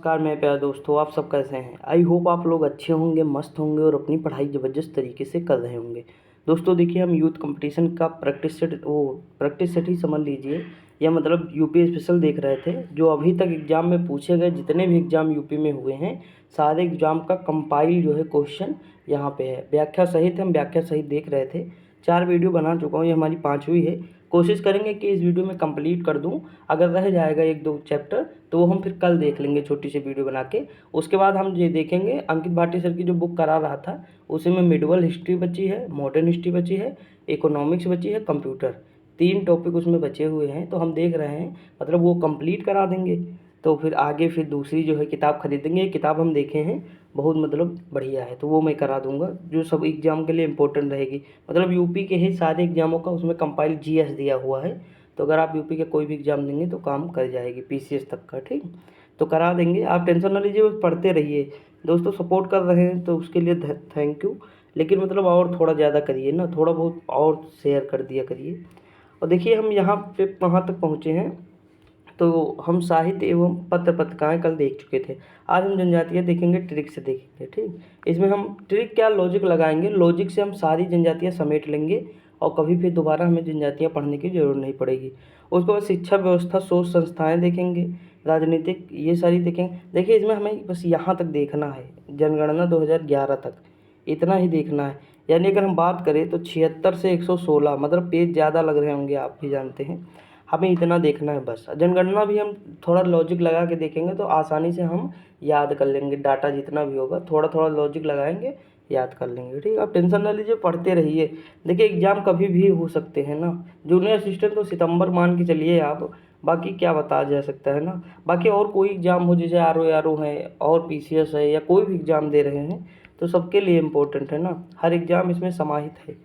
नमस्कार मेरे प्यारे दोस्तों, आप सब कैसे हैं। आई होप आप लोग अच्छे होंगे, मस्त होंगे और अपनी पढ़ाई ज़बरदस्त तरीके से कर रहे होंगे। दोस्तों देखिए, हम यूथ कंपटीशन का प्रैक्टिस सेट ही समझ लीजिए, या मतलब यूपी स्पेशल देख रहे थे। जो अभी तक एग्ज़ाम में पूछे गए जितने भी एग्ज़ाम यूपी में हुए हैं, सारे एग्ज़ाम का कंपाइल जो है क्वेश्चन यहाँ पे है। व्याख्या सहित हम व्याख्या सहित देख रहे थे। 4 वीडियो बना चुका हूँ, ये हमारी 5वीं है। कोशिश करेंगे कि इस वीडियो में कंप्लीट कर दूं। अगर रह जाएगा 1-2 चैप्टर तो वो हम फिर कल देख लेंगे छोटी सी वीडियो बना के। उसके बाद हम ये देखेंगे, अंकित भाटी सर की जो बुक करा रहा था उसी में मिडिवल हिस्ट्री बची है, मॉडर्न हिस्ट्री बची है, इकोनॉमिक्स बची है, कंप्यूटर, 3 टॉपिक उसमें बचे हुए हैं। तो हम देख रहे हैं, मतलब वो कंप्लीट करा देंगे तो फिर आगे फिर दूसरी जो है किताब खरीदेंगे। ये किताब हम देखे हैं, बहुत मतलब बढ़िया है, तो वो मैं करा दूंगा जो सब एग्ज़ाम के लिए इम्पोर्टेंट रहेगी। मतलब यूपी के ही सारे एग्ज़ामों का उसमें कंपाइल जीएस दिया हुआ है, तो अगर आप यूपी के कोई भी एग्ज़ाम देंगे तो काम कर जाएगी, पीसीएस तक का। ठीक, तो करा देंगे, आप टेंशन ना लीजिए, बस पढ़ते रहिए। दोस्तों सपोर्ट कर रहे हैं तो उसके लिए थैंक यू, लेकिन मतलब और थोड़ा ज़्यादा करिए ना, थोड़ा बहुत और शेयर कर दिया करिए। और देखिए हम यहाँ पे कहाँ तक पहुँचे हैं, तो हम साहित्य एवं पत्र पत्रिकाएँ कल देख चुके थे। आज हम जनजातियाँ देखेंगे, ट्रिक से देखेंगे। ठीक, इसमें हम ट्रिक क्या, लॉजिक लगाएंगे, लॉजिक से हम सारी जनजातियाँ समेट लेंगे और कभी फिर दोबारा हमें जनजातियाँ पढ़ने की ज़रूरत नहीं पड़ेगी। उसके बाद शिक्षा व्यवस्था, शोध संस्थाएँ देखेंगे, राजनीतिक, ये सारी देखेंगे। देखिए इसमें हमें बस यहाँ तक देखना है, जनगणना 2011 तक, इतना ही देखना है। यानी अगर हम बात करें तो 76 से 116, मतलब पेज ज़्यादा लग रहे होंगे, आप भी जानते हैं। हमें इतना देखना है बस। जनगणना भी हम थोड़ा लॉजिक लगा के देखेंगे तो आसानी से हम याद कर लेंगे, डाटा जितना भी होगा थोड़ा थोड़ा लॉजिक लगाएंगे, याद कर लेंगे। ठीक, आप टेंशन ना लीजिए, पढ़ते रहिए। देखिए एग्ज़ाम कभी भी हो सकते हैं ना, जूनियर असिस्टेंट तो सितंबर मान के चलिए आप, बाकी क्या बताया जा सकता है ना। बाकी और कोई एग्ज़ाम हो, जैसे आर ओ है और पीसीएस है या कोई भी एग्ज़ाम दे रहे हैं, तो सबके लिए इम्पोर्टेंट है ना, हर एग्ज़ाम इसमें समाहित है।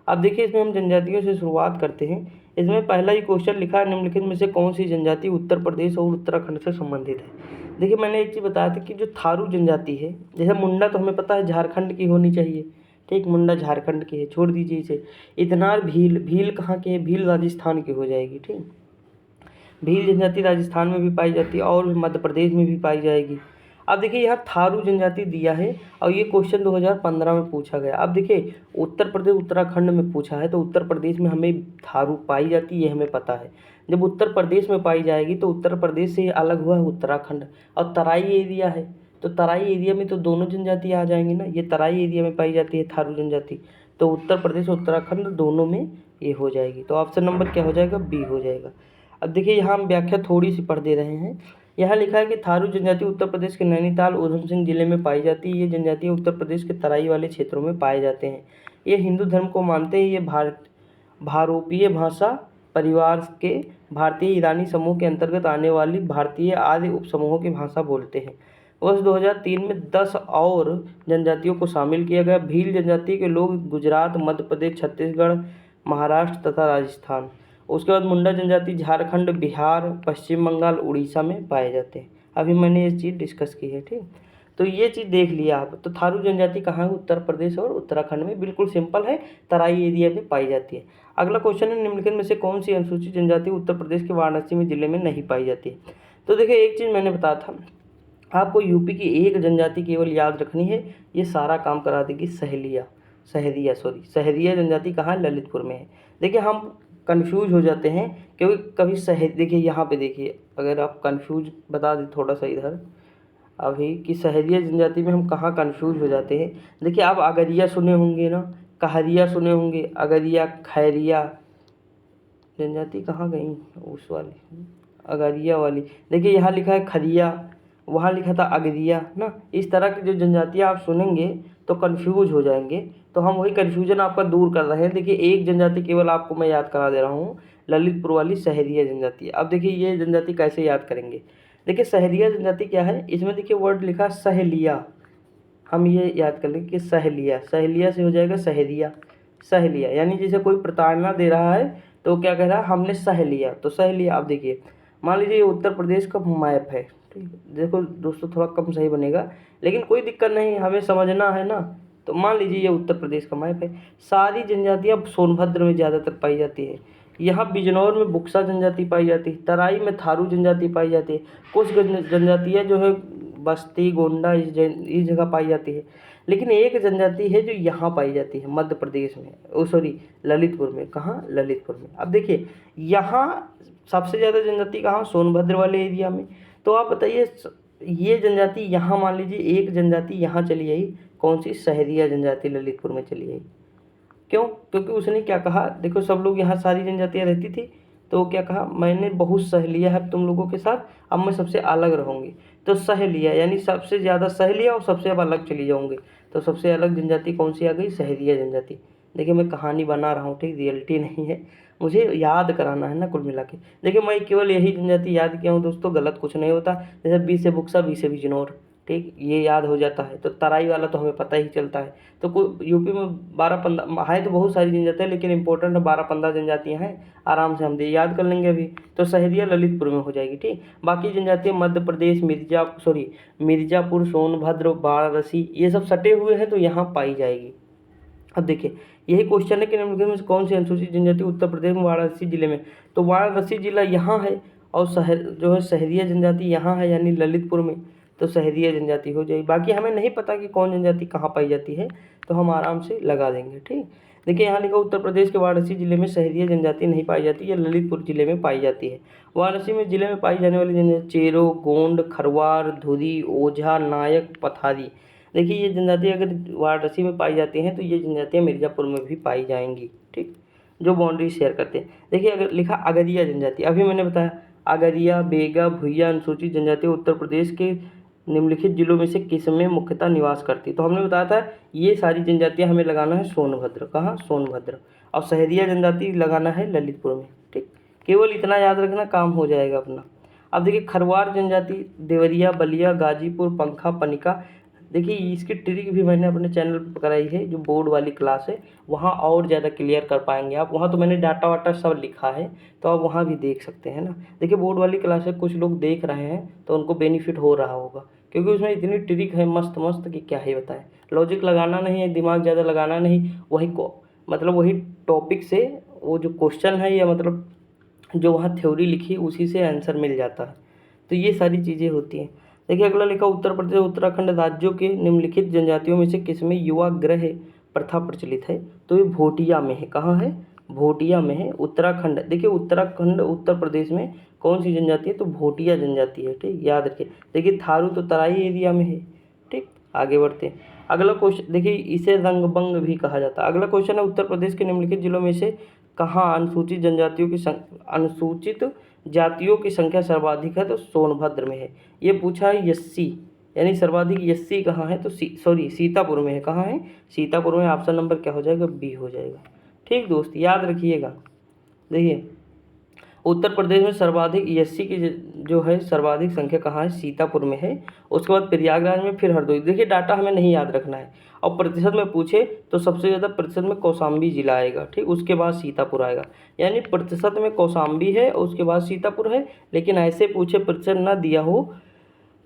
अब देखिए इसमें हम जनजातियों से शुरुआत करते हैं। इसमें पहला ही क्वेश्चन लिखा है, निम्नलिखित में से कौन सी जनजाति उत्तर प्रदेश और उत्तराखंड से संबंधित है। देखिए मैंने एक चीज़ बताया था कि जो थारू जनजाति है, जैसे मुंडा तो हमें पता है झारखंड की होनी चाहिए। ठीक, मुंडा झारखंड की है, छोड़ दीजिए इसे। इतनार भील, भील कहाँ के है, भील राजस्थान की हो जाएगी। ठीक, भील जनजाति राजस्थान में भी पाई जाती है और मध्य प्रदेश में भी पाई जाएगी। अब देखिए यहाँ थारू जनजाति दिया है और ये क्वेश्चन 2015 में पूछा गया। अब देखिए उत्तर प्रदेश उत्तराखंड में पूछा है, तो उत्तर प्रदेश में हमें थारू पाई जाती है, ये हमें पता है। जब उत्तर प्रदेश में पाई जाएगी तो उत्तर प्रदेश से अलग हुआ है उत्तराखंड, और तराई एरिया है, तो तराई एरिया में तो दोनों जनजाति आ जाएंगी ना। ये तराई एरिया में पाई जाती है थारू जनजाति, तो उत्तर प्रदेश उत्तराखंड दोनों में ये हो जाएगी। तो ऑप्शन नंबर क्या हो जाएगा, बी हो जाएगा। अब देखिए यहाँ हम व्याख्या थोड़ी सी पढ़ दे रहे हैं। यहाँ लिखा है कि थारू जनजाति उत्तर प्रदेश के नैनीताल उधम सिंह जिले में पाई जाती है। ये जनजाति उत्तर प्रदेश के तराई वाले क्षेत्रों में पाए जाते हैं। ये हिंदू धर्म को मानते हैं। ये भारोपीय भाषा परिवार के भारतीय ईरानी समूह के अंतर्गत आने वाली भारतीय आदि उपसमूहों की भाषा बोलते हैं। वर्ष 2003 में 10 और जनजातियों को शामिल किया गया। भील जनजाति के लोग गुजरात, मध्य प्रदेश, छत्तीसगढ़, महाराष्ट्र तथा राजस्थान। उसके बाद मुंडा जनजाति झारखंड, बिहार, पश्चिम बंगाल, उड़ीसा में पाए जाते हैं। अभी मैंने ये चीज़ डिस्कस की है। ठीक, तो ये चीज़ देख लिया आप। तो थारू जनजाति कहाँ है, उत्तर प्रदेश और उत्तराखंड में, बिल्कुल सिंपल है, तराई एरिया में पाई जाती है। अगला क्वेश्चन है, निम्नलिखित में से कौन सी अनुसूचित जनजाति उत्तर प्रदेश के वाराणसी में जिले में नहीं पाई जाती है। तो देखिए एक चीज़ मैंने बताया था आपको, यूपी की एक जनजाति केवल याद रखनी है, ये सारा काम करा देगी सहरिया जनजाति कहाँ है, ललितपुर में है। देखिए हम कंफ्यूज हो जाते हैं क्योंकि कभी देखिए यहाँ पे देखिए, अगर आप कंफ्यूज बता दें थोड़ा सा इधर अभी कि सहरिया जनजाति में हम कहाँ कंफ्यूज हो जाते हैं। देखिए आप अगरिया सुने होंगे ना, कहरिया सुने होंगे, अगरिया, खैरिया जनजाति कहाँ गई, उस वाली अगरिया वाली। देखिए यहाँ लिखा है खरिया, वहाँ लिखा था अगरिया ना। इस तरह की जो जनजातियाँ आप सुनेंगे तो कंफ्यूज हो जाएंगे, तो हम वही कन्फ्यूजन आपका दूर कर रहे हैं। देखिए एक जनजाति केवल आपको मैं याद करा दे रहा हूँ, ललितपुर वाली सहरिया जनजाति। अब देखिए ये जनजाति कैसे याद करेंगे। देखिए सहरिया जनजाति क्या है, इसमें देखिए वर्ड लिखा सहेलिया, हम ये याद कर लें कि सहेलिया, सहेलिया से हो जाएगा सहरिया। सहेलिया यानी जैसे कोई प्रताड़ना दे रहा है तो क्या कह रहा है, हमने सह लिया, तो सह लिया। अब देखिए मान लीजिए ये उत्तर प्रदेश का मैप है। ठीक है, देखो दोस्तों थोड़ा कम सही बनेगा, लेकिन कोई दिक्कत नहीं, हमें समझना है ना। तो मान लीजिए ये उत्तर प्रदेश का मैप है। सारी जनजातियाँ सोनभद्र में ज़्यादातर पाई जाती है। यहाँ बिजनौर में बुक्सा जनजाति पाई जाती है, तराई में थारू जनजाति पाई जाती है। कुछ जनजातियाँ जो है बस्ती, गोंडा इस जगह पाई जाती है। लेकिन एक जनजाति है जो यहाँ पाई जाती है मध्य प्रदेश में, ललितपुर में। कहाँ? ललितपुर में। अब देखिए यहाँ सबसे ज़्यादा जनजाति कहाँ? सोनभद्र वाले एरिया में। तो आप बताइए ये जनजाति यहाँ मान लीजिए एक जनजाति यहाँ चली आई, कौन सी? सहरिया जनजाति ललितपुर में चली आई। क्यों? क्योंकि उसने क्या कहा, देखो सब लोग यहाँ सारी जनजातियाँ रहती थी, तो वो क्या कहा, मैंने बहुत सह लिया है तुम लोगों के साथ, अब मैं सबसे अलग रहूँगी। तो सह लिया यानी सबसे ज़्यादा सह लिया और सबसे अब अलग चली जाऊँगी। तो सबसे अलग जनजाति कौन सी आ गई? सहरिया जनजाति। देखिए मैं कहानी बना रहा हूँ, ठीक, रियलिटी नहीं है, मुझे याद कराना है ना कुल मिला के। देखिए मैं केवल यही जनजाति याद किया हूँ दोस्तों, गलत कुछ नहीं होता। जैसे बी से बुक्सा, बी से बिजनौर, ठीक, ये याद हो जाता है। तो तराई वाला तो हमें पता ही चलता है। तो कोई यूपी में 12-15 है तो बहुत सारी जनजातियाँ, लेकिन इंपॉर्टेंट 12-15 जनजातियाँ हैं, आराम से हम याद कर लेंगे अभी। तो सहरिया ललितपुर में हो जाएगी, ठीक। बाकी जनजातियाँ मध्य प्रदेश, मिर्जापुर, सोनभद्र, वाराणसी, ये सब सटे हुए हैं, तो यहाँ पाई जाएगी। अब देखिए यही क्वेश्चन है कि निम्नलिखित में से कौन सी अनुसूचित जनजाति उत्तर प्रदेश में वाराणसी जिले में? तो वाराणसी जिला यहाँ है और सहरिया जनजाति यहाँ है, यानी ललितपुर में। तो सहरिया जनजाति हो जाएगी। बाकी हमें नहीं पता कि कौन जनजाति कहाँ पाई जाती है, तो हम आराम से लगा देंगे, ठीक। देखिए यहाँ लिखा उत्तर प्रदेश के वाराणसी जिले में सहरिया जनजाति नहीं पाई जाती, यह ललितपुर जिले में पाई जाती है। वाराणसी में जिले में पाई जाने वाली जनजाति चेरो, गोंड, खरवार, धुरी, ओझा, नायक, पथारी। देखिए ये जनजातियाँ अगर वाराणसी में पाई जाती हैं तो ये जनजातियाँ मिर्ज़ापुर में भी पाई जाएंगी, ठीक, जो बाउंड्री शेयर करते हैं। देखिए अगर लिखा अगरिया जनजाति, अभी मैंने बताया अगरिया, बेगा, भुइया अनुसूचित जनजातियाँ उत्तर प्रदेश के निम्नलिखित जिलों में से किस में मुख्यतः निवास करती? तो हमने बताया था ये सारी जनजातियाँ हमें लगाना है सोनभद्र। कहाँ? सोनभद्र। और सहरिया जनजाति लगाना है ललितपुर में, ठीक। केवल इतना याद रखना, काम हो जाएगा अपना। अब देखिए खरवार जनजाति देवरिया, बलिया, गाजीपुर, पंखा, पनिका। देखिए इसकी ट्रिक भी मैंने अपने चैनल पर कराई है, जो बोर्ड वाली क्लास है वहाँ और ज़्यादा क्लियर कर पाएंगे आप। वहाँ तो मैंने डाटा वाटा सब लिखा है, तो आप वहाँ भी देख सकते हैं ना। देखिए बोर्ड वाली क्लास है, कुछ लोग देख रहे हैं तो उनको बेनिफिट हो रहा होगा, क्योंकि उसमें इतनी ट्रिक है मस्त मस्त कि क्या ही बताएं। लॉजिक लगाना नहीं है, दिमाग ज़्यादा लगाना नहीं, वही टॉपिक से वो जो क्वेश्चन है या मतलब जो वहाँ थ्योरी लिखी उसी से आंसर मिल जाता है। तो ये सारी चीज़ें होती हैं। देखिए अगला लिखा उत्तर प्रदेश उत्तराखंड राज्यों के निम्नलिखित जनजातियों में से किसमें युवा गृह प्रथा प्रचलित है? तो ये भोटिया में है। कहाँ है? भोटिया में है, उत्तराखंड। देखिए उत्तराखंड उत्तर प्रदेश में कौन सी जनजाति है? तो भोटिया जनजाति है, ठीक, याद रखिए। देखिए थारू तो तराई एरिया में है, ठीक। आगे बढ़ते हैं। अगला क्वेश्चन देखिए, इसे रंगबंग भी कहा जाता है। अगला क्वेश्चन है उत्तर प्रदेश के निम्नलिखित जिलों में से कहाँ अनुसूचित जातियों की संख्या सर्वाधिक है? तो सोनभद्र में है। ये पूछा है यस्सी, यानी सर्वाधिक यस्सी कहाँ है? तो सीतापुर में है। कहाँ है? सीतापुर में। ऑप्शन नंबर क्या हो जाएगा? बी हो जाएगा, ठीक दोस्त, याद रखिएगा। देखिए उत्तर प्रदेश में सर्वाधिक एससी की जो है सर्वाधिक संख्या कहाँ है? सीतापुर में है। उसके बाद प्रयागराज में, फिर हरदोई। देखिए डाटा हमें नहीं याद रखना है, और प्रतिशत में पूछे तो सबसे ज़्यादा प्रतिशत में कौशाम्बी जिला आएगा, ठीक, उसके बाद सीतापुर आएगा। यानी प्रतिशत में कौशाम्बी है और उसके बाद सीतापुर है, लेकिन ऐसे पूछे प्रतिशत ना दिया हो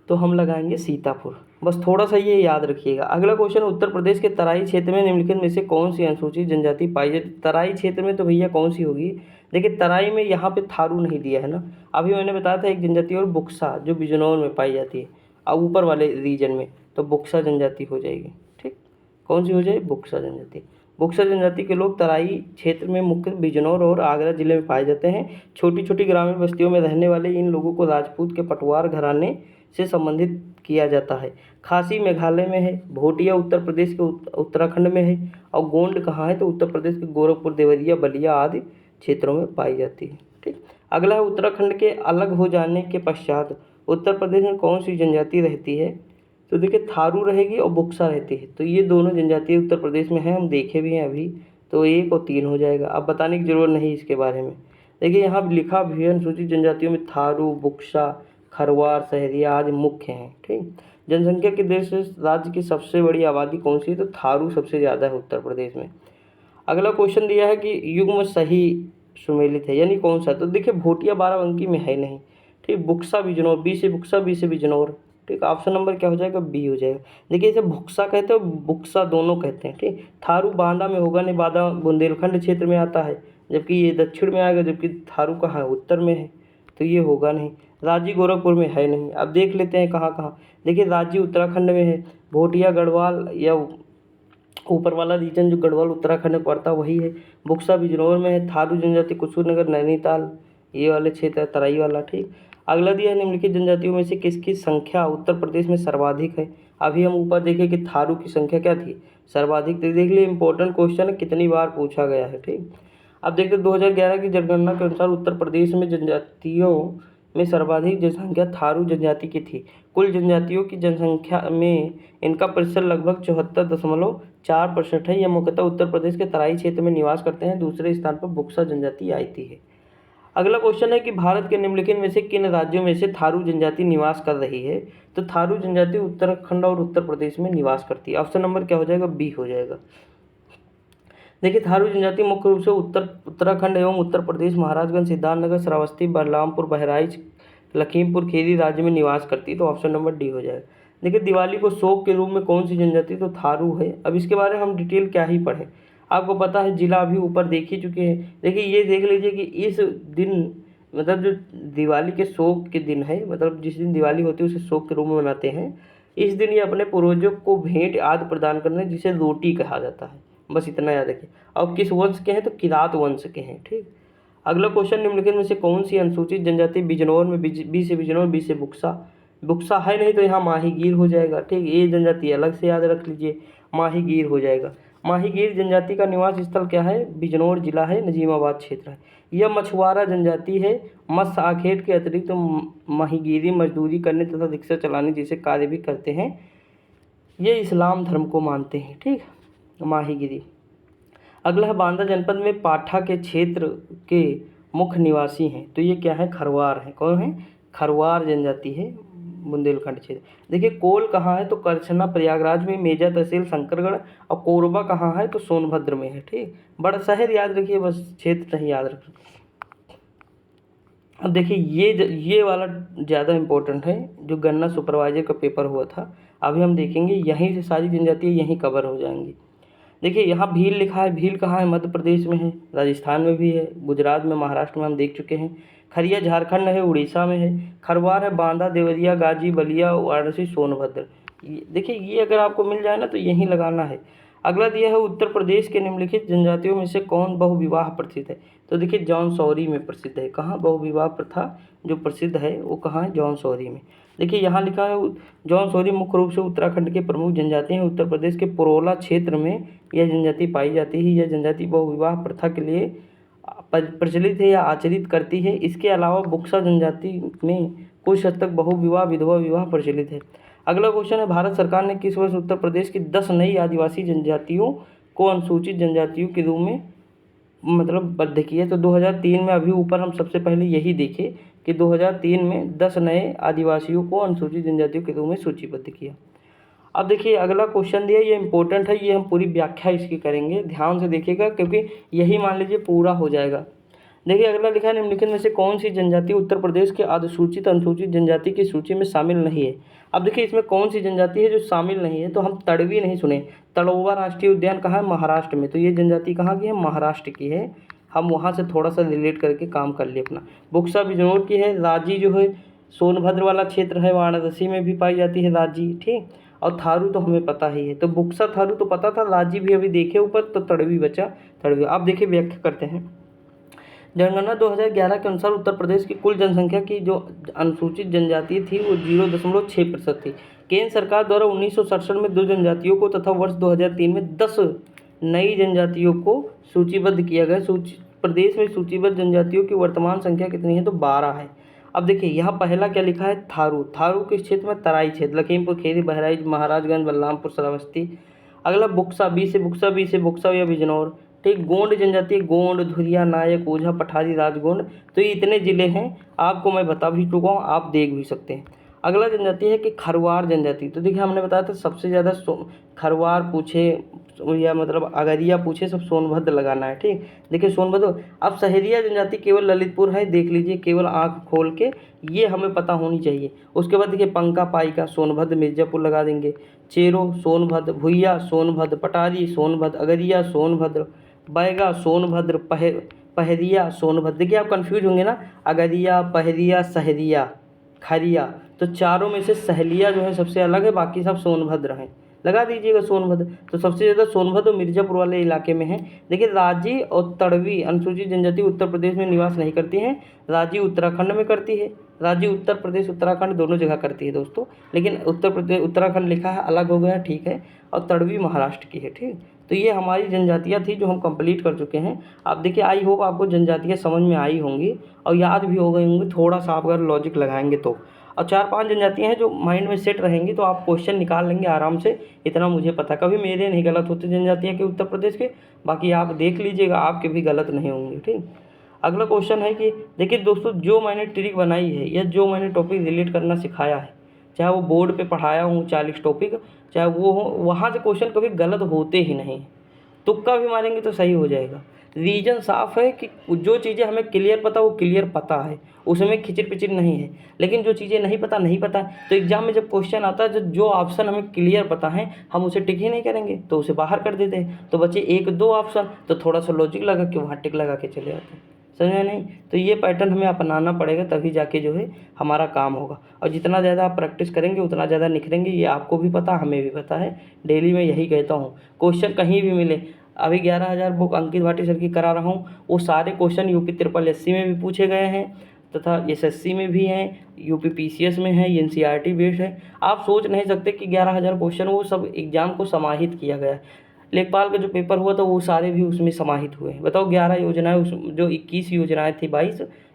तो हम लगाएंगे सीतापुर। बस थोड़ा सा ये याद रखिएगा। अगला क्वेश्चन, उत्तर प्रदेश के तराई क्षेत्र में निम्नलिखित में से कौन सी अनुसूचित जनजाति पाई जाती? तराई क्षेत्र में तो भैया कौन सी होगी? देखिए तराई में यहाँ पे थारू नहीं दिया है ना। अभी मैंने बताया था एक जनजाति और बुक्सा, जो बिजनौर में पाई जाती है, और ऊपर वाले रीजन में, तो बुक्सा जनजाति हो जाएगी, ठीक। कौन सी हो जाए? बुक्सा जनजाति। बुक्सा जनजाति के लोग तराई क्षेत्र में मुख्य बिजनौर और आगरा जिले में पाए जाते हैं। छोटी छोटी ग्रामीण बस्तियों में रहने वाले इन लोगों को राजपूत के पटवार घराने से संबंधित किया जाता है। खासी मेघालय में है, भोटिया उत्तर प्रदेश के उत्तराखंड में है, और गोंड कहाँ है? तो उत्तर प्रदेश के गोरखपुर, देवरिया, बलिया आदि क्षेत्रों में पाई जाती है, ठीक। अगला है उत्तराखंड के अलग हो जाने के पश्चात उत्तर प्रदेश में कौन सी जनजाति रहती है? तो देखिए थारू रहेगी और बुक्सा रहती है। तो ये दोनों जनजाति उत्तर प्रदेश में हैं, हम देखे भी हैं अभी। तो 1 और 3 हो जाएगा, अब बताने की जरूरत नहीं इसके बारे में। देखिए यहाँ लिखा भी है अनुसूचित जनजातियों में थारू, बुक्सा, खरवार, सहरिया आदि मुख्य हैं, ठीक। जनसंख्या के देश से राज्य की सबसे बड़ी आबादी कौन सी है? तो थारू सबसे ज़्यादा है उत्तर प्रदेश में। अगला क्वेश्चन दिया है कि युग्म सही सुमेलित है, यानी कौन सा? तो देखिए भोटिया बाराबंकी में है नहीं, ठीक। बुक्सा बिजनौर, बी से बुक्सा, बी से बिजनौर, ठीक। ऑप्शन नंबर क्या हो जाएगा? बी हो जाएगा। देखिए इसे भुक्सा कहते हैं, बुक्सा दोनों कहते हैं, ठीक। थारू बांदा में होगा नहीं, बांदा बुंदेलखंड क्षेत्र में आता है, जबकि ये दक्षिण में आएगा, जबकि थारू कहाँ है? उत्तर में है, तो ये होगा नहीं। रांची गोरखपुर में है नहीं। अब देख लेते हैं कहाँ कहाँ। देखिए रांची उत्तराखंड में है, भोटिया गढ़वाल या ऊपर वाला रीजन जो गढ़वाल उत्तराखंड में पड़ता है वही है। बुक्सा बिजनौर में है। थारू जनजाति कुशीनगर नैनीताल ये वाले क्षेत्र है, तराई वाला। ठीक, अगला दिया है निम्नलिखित जनजातियों में से किसकी संख्या उत्तर प्रदेश में सर्वाधिक है। अभी हम ऊपर देखें कि थारू की संख्या क्या थी, सर्वाधिक। तो देख लिए इंपॉर्टेंट क्वेश्चन है, कितनी बार पूछा गया है। ठीक, अब देखते 2011 की जनगणना के अनुसार उत्तर प्रदेश में जनजातियों में सर्वाधिक जनसंख्या थारू जनजाति की थी। कुल जनजातियों की जनसंख्या में इनका प्रतिशत लगभग 74.4% है। यह मुख्यतः उत्तर प्रदेश के तराई क्षेत्र में निवास करते हैं। दूसरे स्थान पर बुक्सा जनजाति आती है। अगला क्वेश्चन है कि भारत के निम्नलिखित में से किन राज्यों में से थारू जनजाति निवास कर रही है। तो थारू जनजाति उत्तराखंड और उत्तर प्रदेश में निवास करती है। ऑप्शन नंबर क्या हो जाएगा, बी हो जाएगा। देखिए थारू जनजाति मुख्य रूप से उत्तराखंड एवं उत्तर प्रदेश, महाराजगंज, सिद्धार्थनगर, श्रावस्ती, बलरामपुर, बहराइच, लखीमपुर खीरी राज्य में निवास करती है। तो ऑप्शन नंबर डी हो जाएगा। देखिए दिवाली को शोक के रूप में कौन सी जनजाति, तो थारू है। अब इसके बारे में हम डिटेल क्या ही पढ़ें, आपको पता है जिला अभी ऊपर देख ही चुके हैं। देखिए ये देख लीजिए कि इस दिन मतलब जो दिवाली के शोक के दिन है, मतलब जिस दिन दिवाली होती है उसे शोक के रूप में मनाते हैं। इस दिन ये अपने पूर्वजों को भेंट आदि प्रदान करने जिसे रोटी कहा जाता है। बस इतना याद रखिए। और किस वंश के हैं, तो किरात वंश के हैं। ठीक, अगला क्वेश्चन निम्नलिखित में से कौन सी अनुसूचित जनजाति बिजनौर में, बी से बिजनौर, बी से बुक्सा। बुक्सा है नहीं तो यहाँ माहीगीर हो जाएगा। ठीक, ये जनजाति अलग से याद रख लीजिए, माहीगीर हो जाएगा। माहीगीर जनजाति का निवास स्थल क्या है, बिजनौर जिला है, नजीमाबाद क्षेत्र है। यह मछुआरा जनजाति है। मत्स्य आखेट के अतिरिक्त माहीगीरी मजदूरी करने तथा रिक्शा चलाने जैसे कार्य भी करते हैं। ये इस्लाम धर्म को मानते हैं। ठीक, माहीगीरी। अगला है बांदा जनपद में पाठा के क्षेत्र के मुख्य निवासी हैं। तो ये क्या है, खरवार है। कौन है, खरवार जनजाति है, बुंदेलखंड क्षेत्र। देखिए कोल कहाँ है, तो करछना प्रयागराज में, मेजा तहसील शंकरगढ़, और कोरबा कहाँ है, तो सोनभद्र में है। ठीक, बड़ा शहर याद रखिए, बस क्षेत्र नहीं याद रखिए। अब देखिए ये वाला ज़्यादा इम्पोर्टेंट है, जो गन्ना सुपरवाइजर का पेपर हुआ था। अभी हम देखेंगे, यहीं से सारी जनजातियाँ यहीं कवर हो जाएंगी। देखिए यहाँ भील लिखा है। भील कहाँ है, मध्य प्रदेश में है, राजस्थान में भी है, गुजरात में, महाराष्ट्र में हम देख चुके हैं। खरिया झारखंड है, उड़ीसा में है। खरवार है बांदा, देवरिया, गाजी, बलिया, वाराणसी, सोनभद्र। देखिए ये अगर आपको मिल जाए ना तो यहीं लगाना है। अगला दिया है उत्तर प्रदेश के निम्नलिखित जनजातियों में से कौन बहुविवाह प्रसिद्ध है। तो देखिए जौनसौरी में प्रसिद्ध है। कहाँ बहुविवाह प्रथा जो प्रसिद्ध है वो कहाँ है, जौनसौरी में। देखिए यहाँ लिखा है जौनसौरी मुख्य रूप से उत्तराखंड के प्रमुख जनजाति हैं। उत्तर प्रदेश के पुरोला क्षेत्र में यह जनजाति पाई जाती है। यह जनजाति बहुविवाह प्रथा के लिए प्रचलित है या आचरित करती है। इसके अलावा बुक्सा जनजाति में कुछ हद तक बहुविवाह विधवा विवाह प्रचलित है। अगला क्वेश्चन है भारत सरकार ने किस वर्ष उत्तर प्रदेश की 10 नई आदिवासी जनजातियों को अनुसूचित जनजातियों के रूप में मतलब बद्ध किया। तो 2003 में, अभी ऊपर हम सबसे पहले यही देखे कि 2003 में 10 नए आदिवासियों को अनुसूचित जनजातियों के रूप में सूचीबद्ध किया। अब देखिए अगला क्वेश्चन दिया, ये इंपॉर्टेंट है, ये हम पूरी व्याख्या इसकी करेंगे, ध्यान से देखिएगा क्योंकि यही मान लीजिए पूरा हो जाएगा। देखिए अगला लिखा है निम्नलिखित में से कौन सी जनजाति उत्तर प्रदेश के अनुसूचित जनजाति की सूची में शामिल नहीं है। अब देखिए इसमें कौन सी जनजाति है जो शामिल नहीं है, तो हम तड़वी नहीं सुने। तड़ोवा राष्ट्रीय उद्यान कहाँ है, महाराष्ट्र में। तो ये जनजाति कहाँ की है, महाराष्ट्र की है। हम वहाँ से थोड़ा सा रिलेट करके काम कर लिए अपना। बुक्सा बिजनौर की है। राजी जो है सोनभद्र वाला क्षेत्र है, वाराणसी में भी पाई जाती है राजी। ठीक, और थारू तो हमें पता ही है। तो बुक्सा थारू तो पता था, राजी भी अभी देखे ऊपर, तो तड़वी बचा, तड़वी। अब देखिए व्याख्या करते हैं। जनगणना 2011 के अनुसार उत्तर प्रदेश की कुल जनसंख्या की जो अनुसूचित जनजाति थी वो 0.6% थी। केंद्र सरकार द्वारा 1967 में 2 जनजातियों को तथा वर्ष 2003 में 10 नई जनजातियों को सूचीबद्ध किया गया। प्रदेश में सूचीबद्ध जनजातियों की वर्तमान संख्या कितनी है, तो 12 है। अब देखिए यहाँ पहला क्या लिखा है, थारू। थारू किस क्षेत्र में, तराई क्षेत्र, लखीमपुर खीरी, बहराइच, महाराजगंज, बलरामपुर, श्रावस्ती। अगला बुक्सा, बी से बुक्सा या बिजनौर। ठीक, गोंड जनजाति, गोंड, धुरिया, नायक, ओझा, पठारी, राजगोंड। तो ये इतने ज़िले हैं, आपको मैं बता भी चुका हूँ, आप देख भी सकते हैं। अगला जनजाति है कि खरवार जनजाति। तो देखिए हमने बताया था सबसे ज़्यादा खरवार पूछे या मतलब अगरिया पूछे, सब सोनभद्र लगाना है। ठीक, देखिए सोनभद्र। अब सहरिया जनजाति केवल ललितपुर है, देख लीजिए केवल आँख खोल के, ये हमें पता होनी चाहिए। उसके बाद देखिए पंका पाइका सोनभद्र मिर्जापुर लगा देंगे। चेरो सोनभद्र, भुइया सोनभद्र, पटारी सोनभद्र, अगरिया सोनभद्र, बैगा सोनभद्र, पहरिया सोनभद्र। देखिए आप कंफ्यूज होंगे ना, अगरिया, पहरिया, सहरिया, खरिया। तो चारों में से सहेलिया जो है सबसे अलग है, बाकी सब सोनभद्र हैं। लगा दीजिएगा सोनभद्र। तो सबसे ज़्यादा सोनभद्र और मिर्ज़ापुर वाले इलाके में है। देखिए राजी और तड़वी अनुसूचित जनजाति उत्तर प्रदेश में निवास नहीं करती हैं। राजी उत्तराखंड में करती है। राजी उत्तर प्रदेश उत्तराखंड दोनों जगह करती है दोस्तों, लेकिन उत्तर प्रदेश उत्तराखंड लिखा है, अलग हो गया, ठीक है। और तड़वी महाराष्ट्र की है, ठीक। तो ये हमारी जनजातियाँ थी जो हम कंप्लीट कर चुके हैं। आप देखिए, आई होप आपको जनजातियाँ समझ में आई होंगी और याद भी हो गई होंगी, थोड़ा सा आप अगर लॉजिक लगाएंगे तो। और 4-5 जनजातियाँ हैं जो माइंड में सेट रहेंगी तो आप क्वेश्चन निकाल लेंगे आराम से, इतना मुझे पता। कभी मेरे नहीं गलत होते जनजातियाँ के उत्तर प्रदेश के, बाकी आप देख लीजिएगा आपके भी गलत नहीं होंगे, ठीक। अगला क्वेश्चन है कि देखिए दोस्तों, जो मैंने ट्रिक बनाई है या जो मैंने टॉपिक रिलेट करना सिखाया है, चाहे वो बोर्ड पे पढ़ाया हूँ 40 टॉपिक, चाहे वो हो, वहाँ से क्वेश्चन कभी गलत होते ही नहीं। तुक्का भी मारेंगे तो सही हो जाएगा। रीजन साफ है कि जो चीज़ें हमें क्लियर पता वो क्लियर पता है, उसमें खिचड़ पिचड़ नहीं है। लेकिन जो चीज़ें नहीं पता नहीं पता है, तो एग्जाम में जब क्वेश्चन आता है जो ऑप्शन हमें क्लियर पता है हम उसे टिक ही नहीं करेंगे, तो उसे बाहर कर देते हैं। तो बचे 1-2 ऑप्शन, तो थोड़ा सा लॉजिक लगा के वहाँ टिक लगा के चले जाते हैं। समझे नहीं? तो ये पैटर्न हमें अपनाना पड़ेगा, तभी जाके जो है हमारा काम होगा। और जितना ज़्यादा आप प्रैक्टिस करेंगे उतना ज़्यादा निखरेंगे, ये आपको भी पता, हमें भी पता है। डेली मैं यही कहता हूँ, क्वेश्चन कहीं भी मिले, अभी 11,000 बुक अंकित भाटी सर की करा रहा हूँ, वो सारे क्वेश्चन यूपी ट्रिपल एससी में भी पूछे गए हैं तथा एसएससी में भी हैं, यूपी पीसीएस में है, एनसीईआरटी बेस्ड है। आप सोच नहीं सकते कि 11,000 क्वेश्चन वो सब एग्जाम को समाहित किया गया है। लेखपाल का जो पेपर हुआ था वो सारे भी उसमें समाहित हुए हैं। बताओ 11 योजनाएं, उस जो 21 योजनाएं थी,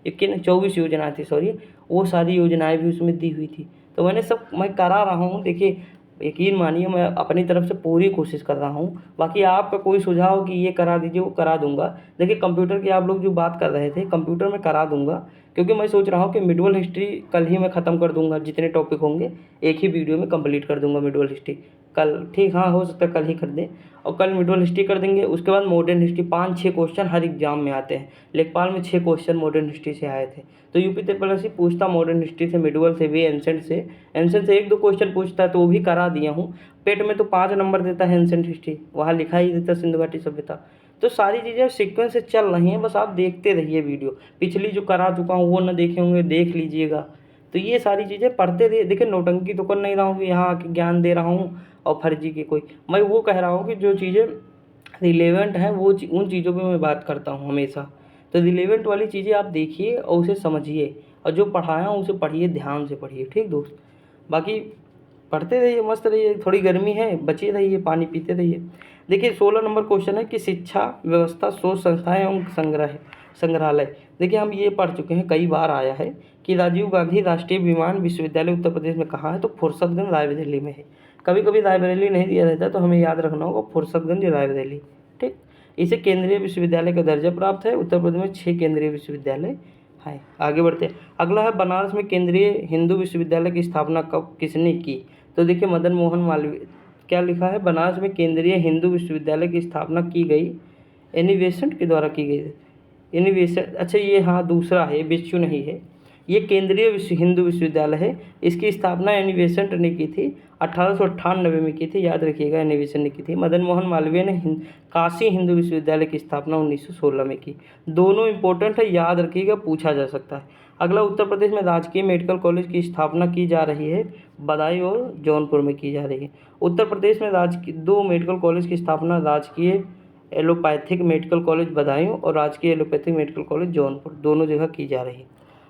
24 योजनाएं थी, सॉरी, वो सारी योजनाएं भी उसमें दी हुई थी। तो मैंने सब मैं करा रहा हूँ। देखिए यकीन मानिए, मैं अपनी तरफ से पूरी कोशिश कर रहा हूँ। बाकी आपका कोई सुझाव कि ये करा दीजिए, वो करा दूंगा। देखिए कंप्यूटर की आप लोग जो बात कर रहे थे, कंप्यूटर में करा दूंगा, क्योंकि मैं सोच रहा हूँ कि मिडवल हिस्ट्री कल ही मैं ख़त्म कर दूंगा। जितने टॉपिक होंगे एक ही वीडियो में कंप्लीट कर दूंगा मिडवल हिस्ट्री कल, ठीक। हाँ, हो सकता है कल ही कर दें, और कल मिडवल हिस्ट्री कर देंगे। उसके बाद मॉडर्न हिस्ट्री, 5-6 क्वेश्चन हर एग्जाम में आते हैं। लेखपाल में 6 क्वेश्चन मॉडर्न हिस्ट्री से आए थे। तो यूपी ट्रिपल एससी पूछता मॉडर्न हिस्ट्री से, मिडवल से भी, एंसेंट से 1-2 क्वेश्चन पूछता है, तो वो भी करा दिया हूँ। पेट में तो 5 नंबर देता है एंसेंट हिस्ट्री, वहाँ लिखा ही देता सिंधु घाटी सभ्यता। तो सारी चीज़ें सीक्वेंस से चल रही हैं, बस आप देखते रहिए वीडियो। पिछली जो करा चुका हूँ वो ना देखे होंगे, देख लीजिएगा। तो ये सारी चीज़ें पढ़ते रहिए। देखिए नौटंकी तो कर नहीं रहा हूँ कि यहाँ आके ज्ञान दे रहा हूँ और फर्जी की कोई, मैं वो कह रहा हूँ कि जो चीज़ें रिलेवेंट हैं वो उन चीज़ों पे मैं बात करता हूँ हमेशा। तो रिलेवेंट वाली चीज़ें आप देखिए और उसे समझिए, और जो पढ़ाया हूँ उसे पढ़िए, ध्यान से पढ़िए, ठीक दोस्त। बाकी पढ़ते रहिए, मस्त रहिए। थोड़ी गर्मी है, बचे रहिए, पानी पीते रहिए। देखिए 16 नंबर क्वेश्चन है कि शिक्षा व्यवस्था, शोध संस्थाएं एवं संग्रहालय। देखिए हम ये पढ़ चुके हैं, कई बार आया है कि राजीव गांधी राष्ट्रीय विमान विश्वविद्यालय उत्तर प्रदेश में कहाँ है, तो फुर्सतगंज रायबरेली में है। कभी कभी रायबरेली नहीं दिया रहता, तो हमें याद रखना होगा फुर्सतगंज रायबरेली, ठीक। इसे केंद्रीय विश्वविद्यालय का दर्जा प्राप्त है। उत्तर प्रदेश में 6 केंद्रीय विश्वविद्यालय है। आगे बढ़ते हैं। अगला है बनारस में केंद्रीय हिंदू विश्वविद्यालय की स्थापना कब किसने की। तो देखिए मदन मोहन मालवीय, क्या लिखा है, बनारस में केंद्रीय हिंदू विश्वविद्यालय की स्थापना की गई एनी बेसेंट के द्वारा की गई। एनी बेसेंट, अच्छा ये हाँ दूसरा है, बिच्छू नहीं है, ये केंद्रीय हिंदू विश्वविद्यालय है। इसकी स्थापना एनी बेसेंट ने की थी, 1898 में की थी, याद रखिएगा, एनी बेसेंट ने की थी। मदन मोहन मालवीय ने काशी हिंदू विश्वविद्यालय की स्थापना 1916 में की। दोनों इंपॉर्टेंट है, याद रखिएगा, पूछा जा सकता है। अगला, उत्तर प्रदेश में राजकीय मेडिकल कॉलेज की स्थापना की जा रही है, बदायूं और जौनपुर में की जा रही है। उत्तर प्रदेश में राजकीय 2 मेडिकल कॉलेज की स्थापना, राजकीय एलोपैथिक मेडिकल कॉलेज बदायूं और राजकीय एलोपैथिक मेडिकल कॉलेज जौनपुर, दोनों जगह की जा रही है।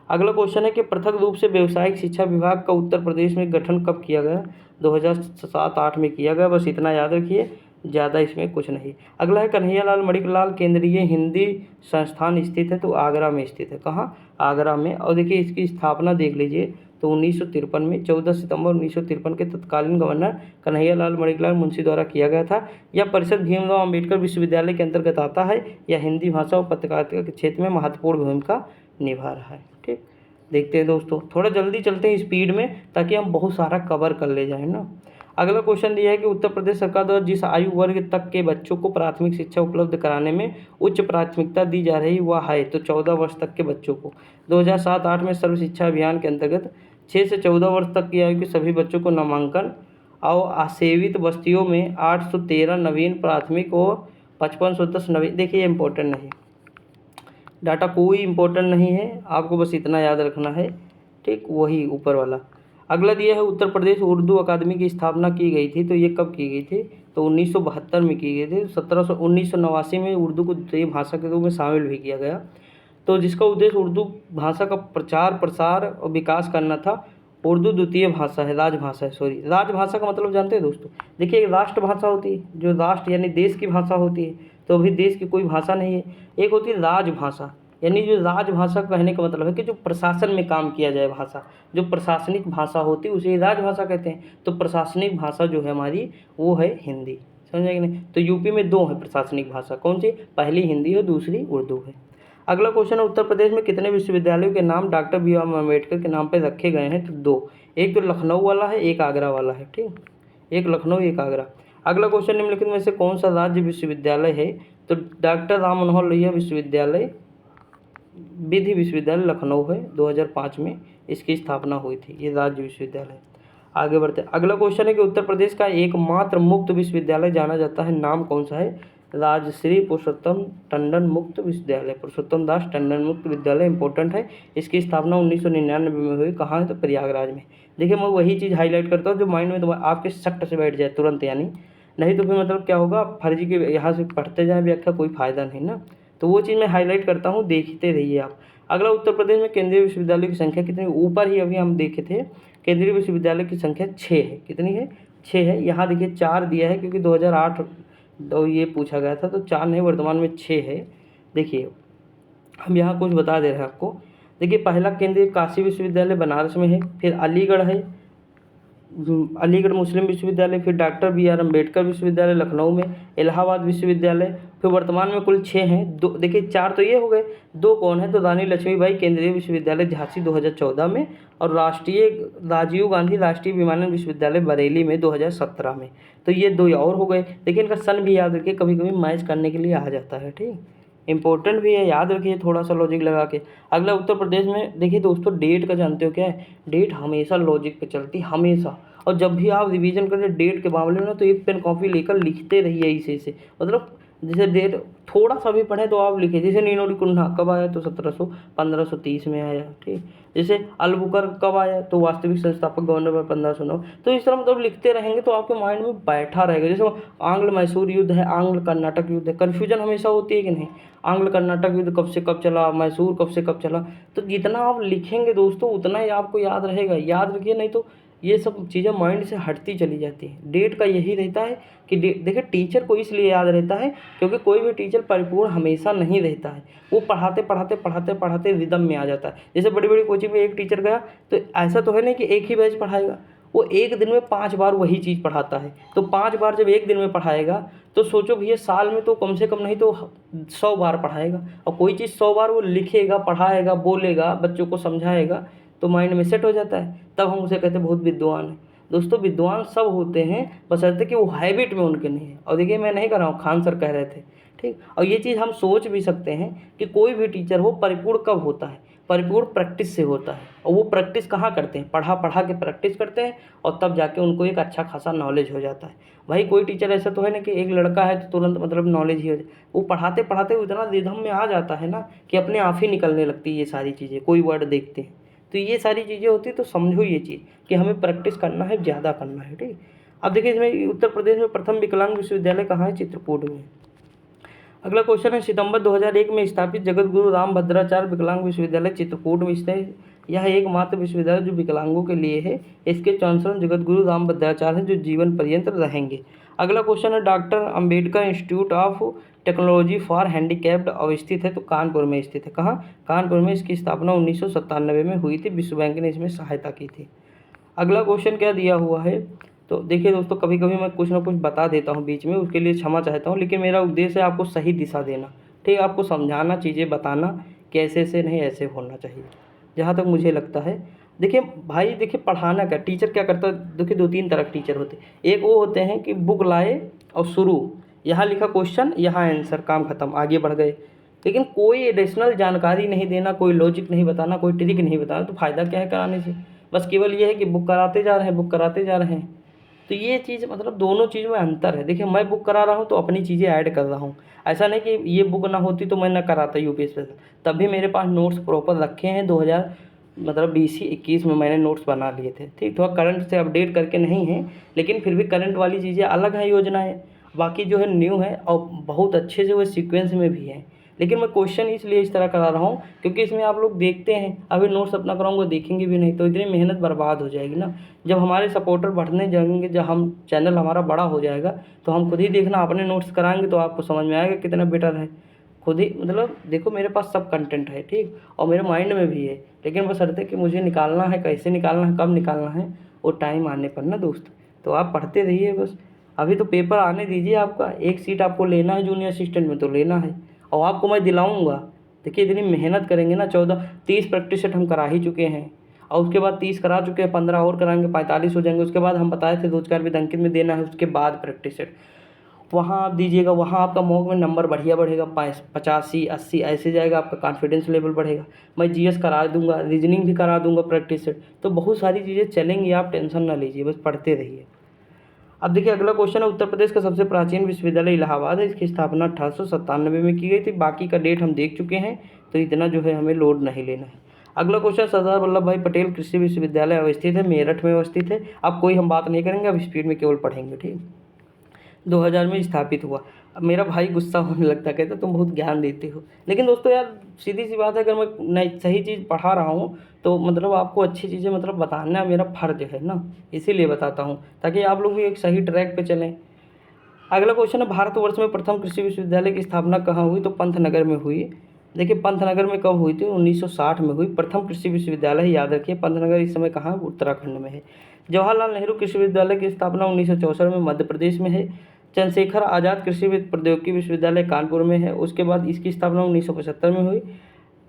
अगला क्वेश्चन है कि पृथक रूप से व्यावसायिक शिक्षा विभाग का उत्तर प्रदेश में गठन कब किया गया। 2007-8 में किया गया, बस इतना याद रखिए, ज़्यादा इसमें कुछ नहीं। अगला है कन्हैयालाल मणिकलाल केंद्रीय हिंदी संस्थान स्थित है, तो आगरा में स्थित है। कहाँ? आगरा में। और देखिए इसकी स्थापना देख लीजिए, तो 1953 में 14 सितंबर 1953 के तत्कालीन गवर्नर कन्हैयालाल मणिकलाल मुंशी द्वारा किया गया था। यह परिषद भीमराव अम्बेडकर विश्वविद्यालय के अंतर्गत आता है। यह हिंदी भाषा और पत्रकारिता के क्षेत्र में महत्वपूर्ण भूमिका निभा रहा है, ठीक। देखते हैं दोस्तों, थोड़ा जल्दी चलते हैं स्पीड में, ताकि हम बहुत सारा कवर कर ले जाएं ना। अगला क्वेश्चन दिया है कि उत्तर प्रदेश सरकार द्वारा जिस आयु वर्ग तक के बच्चों को प्राथमिक शिक्षा उपलब्ध कराने में उच्च प्राथमिकता दी जा रही वह है, तो 14 वर्ष तक के बच्चों को। 2007-8 में सर्व शिक्षा अभियान के अंतर्गत 6 से 14 वर्ष तक की आयु के सभी बच्चों को नामांकन और आसेवित बस्तियों में 813 नवीन प्राथमिक और 5510 नवीन। देखिए इंपॉर्टेंट नहीं, डाटा कोई इंपॉर्टेंट नहीं है, आपको बस इतना याद रखना है, ठीक, वही ऊपर वाला। अगला दिया है उत्तर प्रदेश उर्दू अकादमी की स्थापना की गई थी, तो ये कब की गई थी? तो 1972 में की गई थी। 1989 में उर्दू को द्वितीय भाषा के रूप में शामिल भी किया गया, तो जिसका उद्देश्य उर्दू भाषा का प्रचार प्रसार और विकास करना था। उर्दू द्वितीय भाषा है, राजभाषा है, सॉरी, राजभाषा का मतलब जानते हैं दोस्तों? देखिए एक राष्ट्रभाषा होती है, जो राष्ट्र यानी देश की भाषा होती है, तो अभी देश की कोई भाषा नहीं है। एक होती है राजभाषा, यानी जो राजभाषा कहने का मतलब है कि जो प्रशासन में काम किया जाए भाषा, जो प्रशासनिक भाषा होती है उसे राजभाषा कहते हैं। तो प्रशासनिक भाषा जो है हमारी वो है हिंदी, समझे कि नहीं? तो यूपी में दो है प्रशासनिक भाषा, कौन सी? पहली हिंदी है, दूसरी उर्दू है। अगला क्वेश्चन है उत्तर प्रदेश में कितने विश्वविद्यालयों के नाम डॉक्टर बी आर अम्बेडकर के नाम पर रखे गए हैं? तो दो, एक तो लखनऊ वाला है, एक आगरा वाला है, ठीक, एक लखनऊ एक आगरा। अगला क्वेश्चन निम्नलिखित में से कौन सा राज्य विश्वविद्यालय है? तो डॉक्टर राम मनोहर लोहिया विश्वविद्यालय, विधि विश्वविद्यालय लखनऊ है, 2005 में इसकी स्थापना हुई थी, ये राज्य विश्वविद्यालय। आगे बढ़ते हैं। अगला क्वेश्चन है कि उत्तर प्रदेश का एकमात्र मुक्त विश्वविद्यालय जाना जाता है, नाम कौन सा है? राजश्री पुरुषोत्तम टंडन मुक्त विश्वविद्यालय, पुरुषोत्तम दास टंडन मुक्त विद्यालय इंपॉर्टेंट है। इसकी स्थापना 1999 में हुई, कहाँ है? तो प्रयागराज में। देखिए मैं वही चीज़ हाईलाइट करता हूँ जो माइंड में तुम्हारे आपके सख्त से बैठ जाए तुरंत, यानी नहीं तो फिर मतलब क्या होगा, फर्जी के यहाँ से पढ़ते जाए व्याख्या, कोई फ़ायदा नहीं ना। तो वो चीज़ मैं हाईलाइट करता हूँ, देखते रहिए आप। अगला उत्तर प्रदेश में केंद्रीय विश्वविद्यालय की संख्या कितनी? ऊपर ही अभी हम देखे थे, केंद्रीय विश्वविद्यालय की संख्या 6 है। कितनी है? 6 है। यहाँ देखिए 4 दिया है क्योंकि 2008 तो ये पूछा गया था, तो 4 नहीं, वर्तमान में 6 है। देखिए हम यहाँ कुछ बता दे रहे हैं आपको। देखिए पहला केंद्रीय काशी विश्वविद्यालय बनारस में है, फिर अलीगढ़ है, अलीगढ़ मुस्लिम विश्वविद्यालय, फिर डॉक्टर बी आर अम्बेडकर विश्वविद्यालय लखनऊ में, इलाहाबाद विश्वविद्यालय, फिर वर्तमान में कुल 6 हैं। दो देखिए 4 तो ये हो गए, 2 कौन है? तो रानी लक्ष्मीबाई केंद्रीय विश्वविद्यालय झांसी 2014 में, और राष्ट्रीय राजीव गांधी राष्ट्रीय विमानन विश्वविद्यालय बरेली में 2017 में। तो ये 2 और हो गए। देखिए इनका सन भी याद रखिए, कभी कभी मैच करने के लिए आ जाता है, ठीक, इंपॉर्टेंट भी है, याद रखिए थोड़ा सा लॉजिक लगा के। अगला उत्तर प्रदेश में देखिए दोस्तों, डेट का जानते हो क्या है? डेट हमेशा लॉजिक पे चलती, हमेशा। और जब भी आप रिवीजन करें डेट के मामले में ना, तो एक पेन कॉपी लेकर लिखते रहिए इसे से, मतलब जैसे डेट थोड़ा सा भी पढ़े तो आप लिखिए। जैसे नीनोडी कुन्हा कब आया? तो 1530 में आया, ठीक। जैसे अलबुकर कब आया? तो वास्तविक संस्थापक गवर्नर 1509। तो इस तरह मतलब लिखते रहेंगे तो आपके माइंड में बैठा रहेगा। जैसे आंग्ल मैसूर युद्ध है, आंग्ल कर्नाटक युद्ध है, कन्फ्यूजन हमेशा होती है कि नहीं? आंग्ल कर्नाटक युद्ध कब से कब चला, मैसूर कब से कब चला, तो जितना आप लिखेंगे दोस्तों उतना ही आपको याद रहेगा। याद रखिए, नहीं तो ये सब चीज़ें माइंड से हटती चली जाती है। डेट का यही रहता है कि देखिए टीचर को इसलिए याद रहता है क्योंकि कोई भी टीचर परिपूर्ण हमेशा नहीं रहता है, वो पढ़ाते पढ़ाते पढ़ाते पढ़ाते रिदम में आ जाता है। जैसे बड़ी बड़ी कोचिंग में एक टीचर गया तो ऐसा तो है नहीं कि एक ही बैच पढ़ाएगा, वो एक दिन में 5 बार वही चीज़ पढ़ाता है। तो 5 बार जब एक दिन में पढ़ाएगा तो सोचो भैया साल में तो कम से कम नहीं तो 100 बार पढ़ाएगा। और कोई चीज़ 100 बार वो लिखेगा, पढ़ाएगा, बोलेगा, बच्चों को समझाएगा तो माइंड में सेट हो जाता है, तब हम उसे कहते हैं बहुत विद्वान है। दोस्तों विद्वान सब होते हैं, बशर्ते कि वो हैबिट में उनके नहीं है। और देखिए मैं नहीं कर रहा हूँ, खान सर कह रहे थे, ठीक। और ये चीज़ हम सोच भी सकते हैं कि कोई भी टीचर हो परिपूर्ण कब होता है? परिपूर्ण प्रैक्टिस से होता है। और वो प्रैक्टिस कहाँ करते हैं? पढ़ा पढ़ा के प्रैक्टिस करते हैं, और तब जाके उनको एक अच्छा खासा नॉलेज हो जाता है। भाई कोई टीचर ऐसा तो है ना कि एक लड़का है तो तुरंत मतलब नॉलेज ही हो जाए, वो पढ़ाते पढ़ाते इतना रिदम में आ जाता है ना कि अपने आप ही निकलने लगती है ये सारी चीज़ें, कोई वर्ड देखते हैं तो ये सारी चीज़ें होती। तो समझो ये चीज़ कि हमें प्रैक्टिस करना है, ज़्यादा करना है, ठीक। अब देखिए इसमें उत्तर प्रदेश में प्रथम विकलांग विश्वविद्यालय कहाँ है? चित्रकूट में। अगला क्वेश्चन है सितंबर 2001 में स्थापित जगत गुरु रामभद्राचार्य विकलांग विश्वविद्यालय चित्रकूट में स्थित यह एकमात्र विश्वविद्यालय जो विकलांगों के लिए है। इसके चांसलर जगत गुरु रामभद्राचार्य हैं जो जीवन पर्यंत रहेंगे। अगला क्वेश्चन है doctor Ambedkar institute of technology for handicapped अवस्थित है, तो कानपुर में स्थित है। कहाँ? कानपुर में। इसकी स्थापना 1997 में हुई थी, विश्व बैंक ने इसमें सहायता की थी। अगला क्वेश्चन क्या दिया हुआ है? तो देखिए दोस्तों कभी कभी मैं कुछ ना कुछ बता देता हूँ बीच में, उसके लिए क्षमा चाहता हूँ, लेकिन मेरा उद्देश्य है आपको सही दिशा देना, ठीक, आपको समझाना, चीज़ें बताना कि ऐसे ऐसे नहीं ऐसे होना चाहिए, जहाँ तक मुझे लगता है। देखिए भाई, देखिए पढ़ाना क्या, टीचर क्या करता है? देखिए 2-3 तरह के टीचर होते हैं। एक वो होते हैं कि बुक लाए और शुरू, यहाँ लिखा क्वेश्चन, यहाँ आंसर, काम खत्म, आगे बढ़ गए। लेकिन कोई एडिशनल जानकारी नहीं देना, कोई लॉजिक नहीं बताना, कोई ट्रिक नहीं बताना, तो फ़ायदा क्या है कराने से? बस केवल ये है कि बुक कराते जा रहे हैं, बुक कराते जा रहे हैं। तो ये चीज़ मतलब दोनों चीज़ में अंतर है। देखिए मैं बुक करा रहा हूँ तो अपनी चीज़ें ऐड कर रहा हूँ, ऐसा नहीं कि ये बुक ना होती तो मैं ना कराता यूपीएससी स्पेशल, तब भी मेरे पास नोट्स प्रॉपर रखे हैं। मतलब 2021 में मैंने नोट्स बना लिए थे, ठीक। थोड़ा करंट से अपडेट करके नहीं है, लेकिन फिर भी करंट वाली चीज़ें अलग हैं योजनाएं, बाकी जो है न्यू है और बहुत अच्छे से वो सीक्वेंस में भी है। लेकिन मैं क्वेश्चन इसलिए इस तरह करा रहा हूँ क्योंकि इसमें आप लोग देखते हैं, अभी नोट्स अपना कराऊंगा देखेंगे भी नहीं तो इतनी मेहनत बर्बाद हो जाएगी ना। जब हमारे सपोर्टर बढ़ने जाएंगे, जब हम चैनल हमारा बड़ा हो जाएगा तो हम खुद ही देखना अपने नोट्स कराएंगे तो आपको समझ में आएगा कितना बेटर है। खुद ही मतलब देखो मेरे पास सब कंटेंट है, ठीक, और मेरे माइंड में भी है, लेकिन बशर्ते कि मुझे निकालना है, कैसे निकालना है, कब निकालना है, वो टाइम आने पर ना दोस्त। तो आप पढ़ते रहिए बस। अभी तो पेपर आने दीजिए, आपका एक सीट आपको लेना है जूनियर असिस्टेंट में तो लेना है, और आपको मैं दिलाऊंगा। देखिए इतनी मेहनत करेंगे ना, 14-30 प्रैक्टिस सेट हम करा ही चुके हैं, और उसके बाद 30 करा चुके हैं, 15 और कराएंगे, 45 हो जाएंगे। उसके बाद हम बताए थे रोजगार विद अंकित में देना है, उसके बाद प्रैक्टिस सेट वहाँ आप दीजिएगा, वहाँ आपका मॉक में नंबर बढ़िया बढ़ेगा, 85-80 ऐसे जाएगा, आपका कॉन्फिडेंस लेवल बढ़ेगा। मैं जीएस करा दूंगा, रीजनिंग भी करा दूंगा प्रैक्टिस सेट, तो बहुत सारी चीज़ें चलेंगी, आप टेंशन ना लीजिए, बस पढ़ते रहिए। अब देखिए अगला क्वेश्चन है, उत्तर प्रदेश का सबसे प्राचीन विश्वविद्यालय इलाहाबाद है, इसकी स्थापना 1897 में की गई थी। बाकी का डेट हम देख चुके हैं, तो इतना जो है हमें लोड नहीं लेना है। अगला क्वेश्चन, सरदार वल्लभ भाई पटेल कृषि विश्वविद्यालय अवस्थित है, मेरठ में अवस्थित है। अब कोई हम बात नहीं करेंगे, अब स्पीड में केवल पढ़ेंगे, ठीक। 2000 में स्थापित हुआ। अब मेरा भाई गुस्सा होने लगता, कहता तुम बहुत ज्ञान देते हो, लेकिन दोस्तों यार सीधी सी बात है, अगर मैं नई सही चीज़ पढ़ा रहा हूँ तो मतलब आपको अच्छी चीज़ें मतलब बताना मेरा फ़र्ज है ना, इसीलिए बताता हूँ ताकि आप लोग भी एक सही ट्रैक पे चलें। अगला क्वेश्चन है, भारतवर्ष में प्रथम कृषि विश्वविद्यालय की स्थापना कहाँ हुई? तो पंतनगर में हुई। देखिए पंतनगर में कब हुई थी? 1960 में हुई। प्रथम कृषि विश्वविद्यालय याद रखिए, पंतनगर इस समय कहाँ है? उत्तराखंड में है। जवाहरलाल नेहरू कृषि विश्वविद्यालय की स्थापना 1964 में मध्य प्रदेश में है। चंद्रशेखर आज़ाद कृषि प्रौद्योगिकी विश्वविद्यालय कानपुर में है। उसके बाद इसकी स्थापना 1975 में हुई।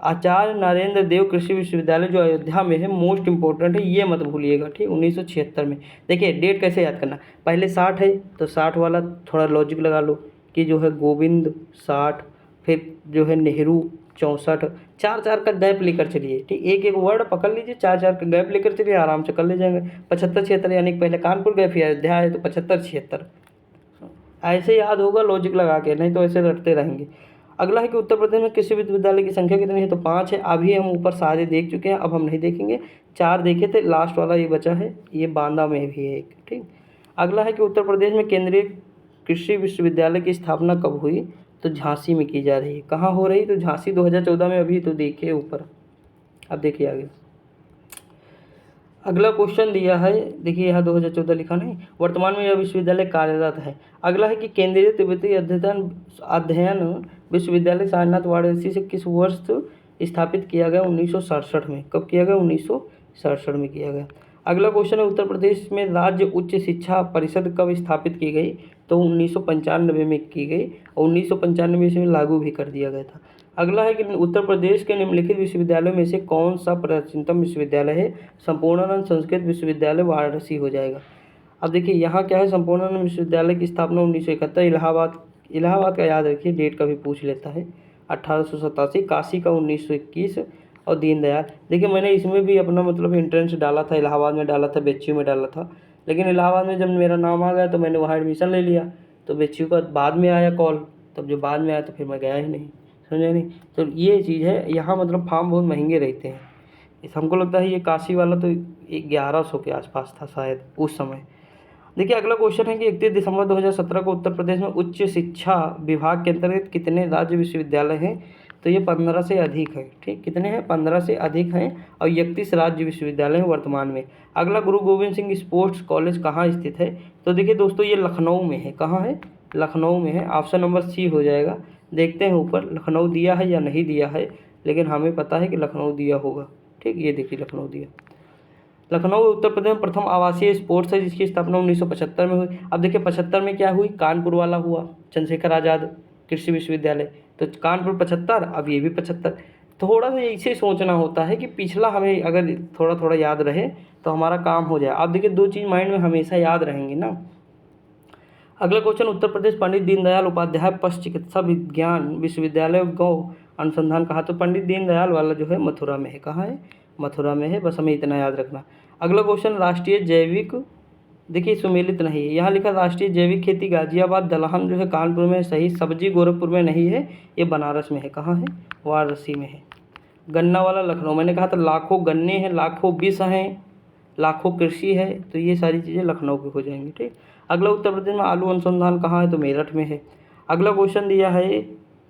आचार्य नरेंद्र देव कृषि विश्वविद्यालय जो अयोध्या में है, मोस्ट इंपॉर्टेंट है, ये मत भूलिएगा, ठीक, 1976 में। देखिए डेट कैसे याद करना, पहले 60 है तो 60 वाला थोड़ा लॉजिक लगा लो कि जो है गोविंद 60, फिर जो है नेहरू 64, 4-4 का गैप लेकर चलिए, ठीक, एक एक वर्ड पकड़ लीजिए, 4-4 का गैप लेकर चलिए, आराम से कर ले जाएंगे। 75-76 यानी पहले कानपुर गए फिर अयोध्या है, तो 75-76 ऐसे याद होगा लॉजिक लगा के, नहीं तो ऐसे रटते रहेंगे। अगला है कि उत्तर प्रदेश में कृषि विश्वविद्यालय की संख्या कितनी है? तो 5 है। अभी हम ऊपर सारे देख चुके हैं, अब हम नहीं देखेंगे। 4 देखे थे, लास्ट वाला ये बचा है, ये बांदा में भी है एक, ठीक। अगला है कि उत्तर प्रदेश में केंद्रीय कृषि विश्वविद्यालय की स्थापना कब हुई? तो झांसी में की जा रही है। कहाँ हो रही? तो झांसी 2014 में, अभी तो देखिए ऊपर। अब देखिए आगे अगला क्वेश्चन दिया है, देखिए यहाँ 2014 लिखा नहीं, वर्तमान में यह विश्वविद्यालय कार्यरत है। अगला है कि केंद्रीय तिब्बती अध्ययन विश्वविद्यालय सारनाथ वाराणसी से किस वर्ष स्थापित किया गया? 1967 में। कब किया गया? 1967 में किया गया। अगला क्वेश्चन है, उत्तर प्रदेश में राज्य उच्च शिक्षा परिषद कब स्थापित की गई? तो 1995 में की गई, और 1995 में लागू भी कर दिया गया था। अगला है कि उत्तर प्रदेश के निम्नलिखित विश्वविद्यालयों में से कौन सा प्राचीनतम विश्वविद्यालय है? संपूर्णानंद संस्कृत विश्वविद्यालय वाराणसी हो जाएगा। अब देखिए यहाँ क्या है, संपूर्णानंद विश्वविद्यालय की स्थापना 1971, इलाहाबाद का याद रखिए, डेट का भी पूछ लेता है, 1887, काशी का 1921, और दीनदयाल। देखिए मैंने इसमें भी अपना मतलब एंट्रेंस डाला था, इलाहाबाद में डाला था, बेच्यू में डाला था, लेकिन इलाहाबाद में जब मेरा नाम आ गया तो मैंने वहाँ एडमिशन ले लिया, तो बेच्यू का बाद में आया कॉल, तब जो बाद में आया तो फिर मैं गया ही नहीं, समझे नहीं। तो ये चीज़ है, यहाँ मतलब फार्म बहुत महंगे रहते हैं। इस हमको लगता है ये काशी वाला तो 1100 के आसपास था शायद उस समय। देखिए अगला क्वेश्चन है कि 31 दिसंबर 2017 को उत्तर प्रदेश में उच्च शिक्षा विभाग के अंतर्गत कितने राज्य विश्वविद्यालय हैं? तो ये 15 से अधिक है, ठीक, कितने हैं? 15 से अधिक हैं, और 31 राज्य विश्वविद्यालय हैं वर्तमान में। अगला, गुरु गोविंद सिंह स्पोर्ट्स कॉलेज कहाँ स्थित है? तो देखिए दोस्तों ये लखनऊ में है। कहाँ है? लखनऊ में है। ऑप्शन नंबर सी हो जाएगा। देखते हैं ऊपर लखनऊ दिया है या नहीं दिया है, लेकिन हमें पता है कि लखनऊ दिया होगा, ठीक, ये देखिए लखनऊ दिया। लखनऊ उत्तर प्रदेश में प्रथम आवासीय स्पोर्ट्स है, जिसकी स्थापना 1975 में हुई। अब देखिए 75 में क्या हुई? कानपुर वाला हुआ, चंद्रशेखर आज़ाद कृषि विश्वविद्यालय, तो कानपुर 75, अब ये भी 75। थोड़ा सा ऐसे सोचना होता है कि पिछला हमें अगर थोड़ा थोड़ा याद रहे तो हमारा काम हो जाए। अब देखिए 2 चीज़ माइंड में हमेशा याद रहेंगे ना। अगला क्वेश्चन, उत्तर प्रदेश पंडित दीनदयाल उपाध्याय पशु चिकित्सा विज्ञान विश्वविद्यालय गौ अनुसंधान कहा? तो पंडित दीनदयाल वाला जो है मथुरा में है। कहाँ है? मथुरा में है, बस हमें इतना याद रखना। अगला क्वेश्चन, राष्ट्रीय जैविक, देखिए सुमेलित नहीं है, यहाँ लिखा राष्ट्रीय जैविक खेती गाजियाबाद, दलहन जो है कानपुर में, सही। सब्जी गोरखपुर में नहीं है, ये बनारस में है। कहाँ है? वाराणसी में है। गन्ना वाला लखनऊ, मैंने कहा था लाखों गन्ने हैं, लाखों विष हैं, लाखों कृषि है, तो ये सारी चीज़ें लखनऊ की हो जाएंगी। ठीक। अगला उत्तर प्रदेश में आलू अनुसंधान कहाँ है, तो मेरठ में है। अगला क्वेश्चन दिया है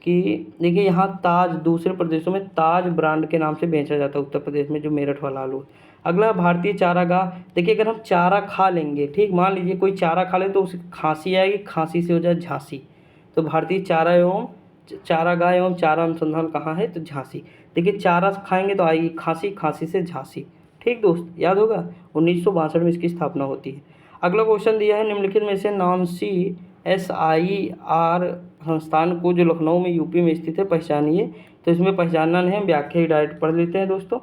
कि देखिए यहाँ ताज, दूसरे प्रदेशों में ताज ब्रांड के नाम से बेचा जाता है उत्तर प्रदेश में जो मेरठ वाला आलू है। अगला भारतीय चारागाह, देखिए अगर हम चारा खा लेंगे, ठीक, मान लीजिए कोई चारा खा ले तो उसे खांसी आएगी, खांसी से हो जाए झांसी, तो भारतीय चारागाह एवं चारा अनुसंधान कहाँ है, तो झांसी। देखिए चारा खाएंगे तो आएगी खांसी, खांसी से झांसी। ठीक दोस्त, याद होगा 1962 में इसकी स्थापना होती है। अगला क्वेश्चन दिया है निम्नलिखित में से नामसी SIR संस्थान को जो लखनऊ में यूपी में स्थित है पहचानिए। तो इसमें पहचानना नहीं है, व्याख्या ही डायरेक्ट पढ़ लेते हैं दोस्तों।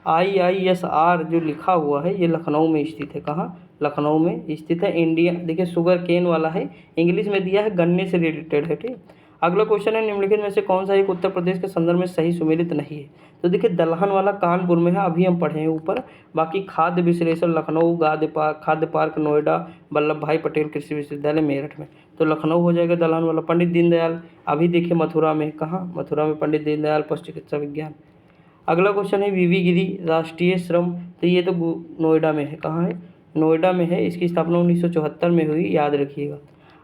IISR जो लिखा हुआ है ये लखनऊ में स्थित है। कहाँ, लखनऊ में स्थित है। इंडिया, देखिए शुगर केन वाला है, इंग्लिश में दिया है, गन्ने से रिलेटेड है। ठीक। अगला क्वेश्चन है निम्नलिखित में से कौन सा एक उत्तर प्रदेश के संदर्भ में सही सुमेलित नहीं है। तो देखिए दलहन वाला कानपुर में है, अभी हम पढ़े हैं ऊपर। बाकी खाद्य विश्लेषण लखनऊ, खाद्य पार्क नोएडा, वल्लभ भाई पटेल कृषि विश्वविद्यालय मेरठ में, तो लखनऊ हो जाएगा दलहन वाला। पंडित दीनदयाल अभी देखिए मथुरा में, कहाँ, मथुरा में पंडित दीनदयाल पशु चिकित्सा विज्ञान। अगला क्वेश्चन है वीवी गिरी राष्ट्रीय श्रम, तो ये तो नोएडा में है। कहाँ है, नोएडा में है। इसकी स्थापना 1974 में हुई, याद रखिएगा।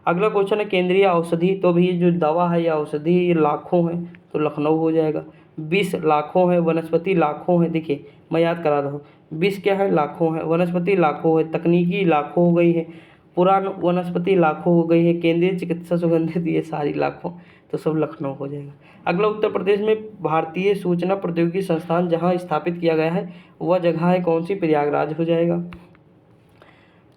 अगला क्वेश्चन है केंद्रीय औषधि, तो भी ये जो दवा है या औषधि ये लाखों है, तो लखनऊ हो जाएगा। विष लाखों है, वनस्पति लाखों है, देखिए मैं याद करा रहा हूँ, विष क्या है, लाखों है, वनस्पति लाखों है, तकनीकी लाखों हो गई है, पुरान वनस्पति लाखों हो गई है, केंद्रीय चिकित्सा सुगंधित ये सारी लाखों, तो सब लखनऊ हो जाएगा। अगला उत्तर प्रदेश में भारतीय सूचना प्रौद्योगिकी संस्थान जहाँ स्थापित किया गया है वह जगह है कौन सी, प्रयागराज हो जाएगा।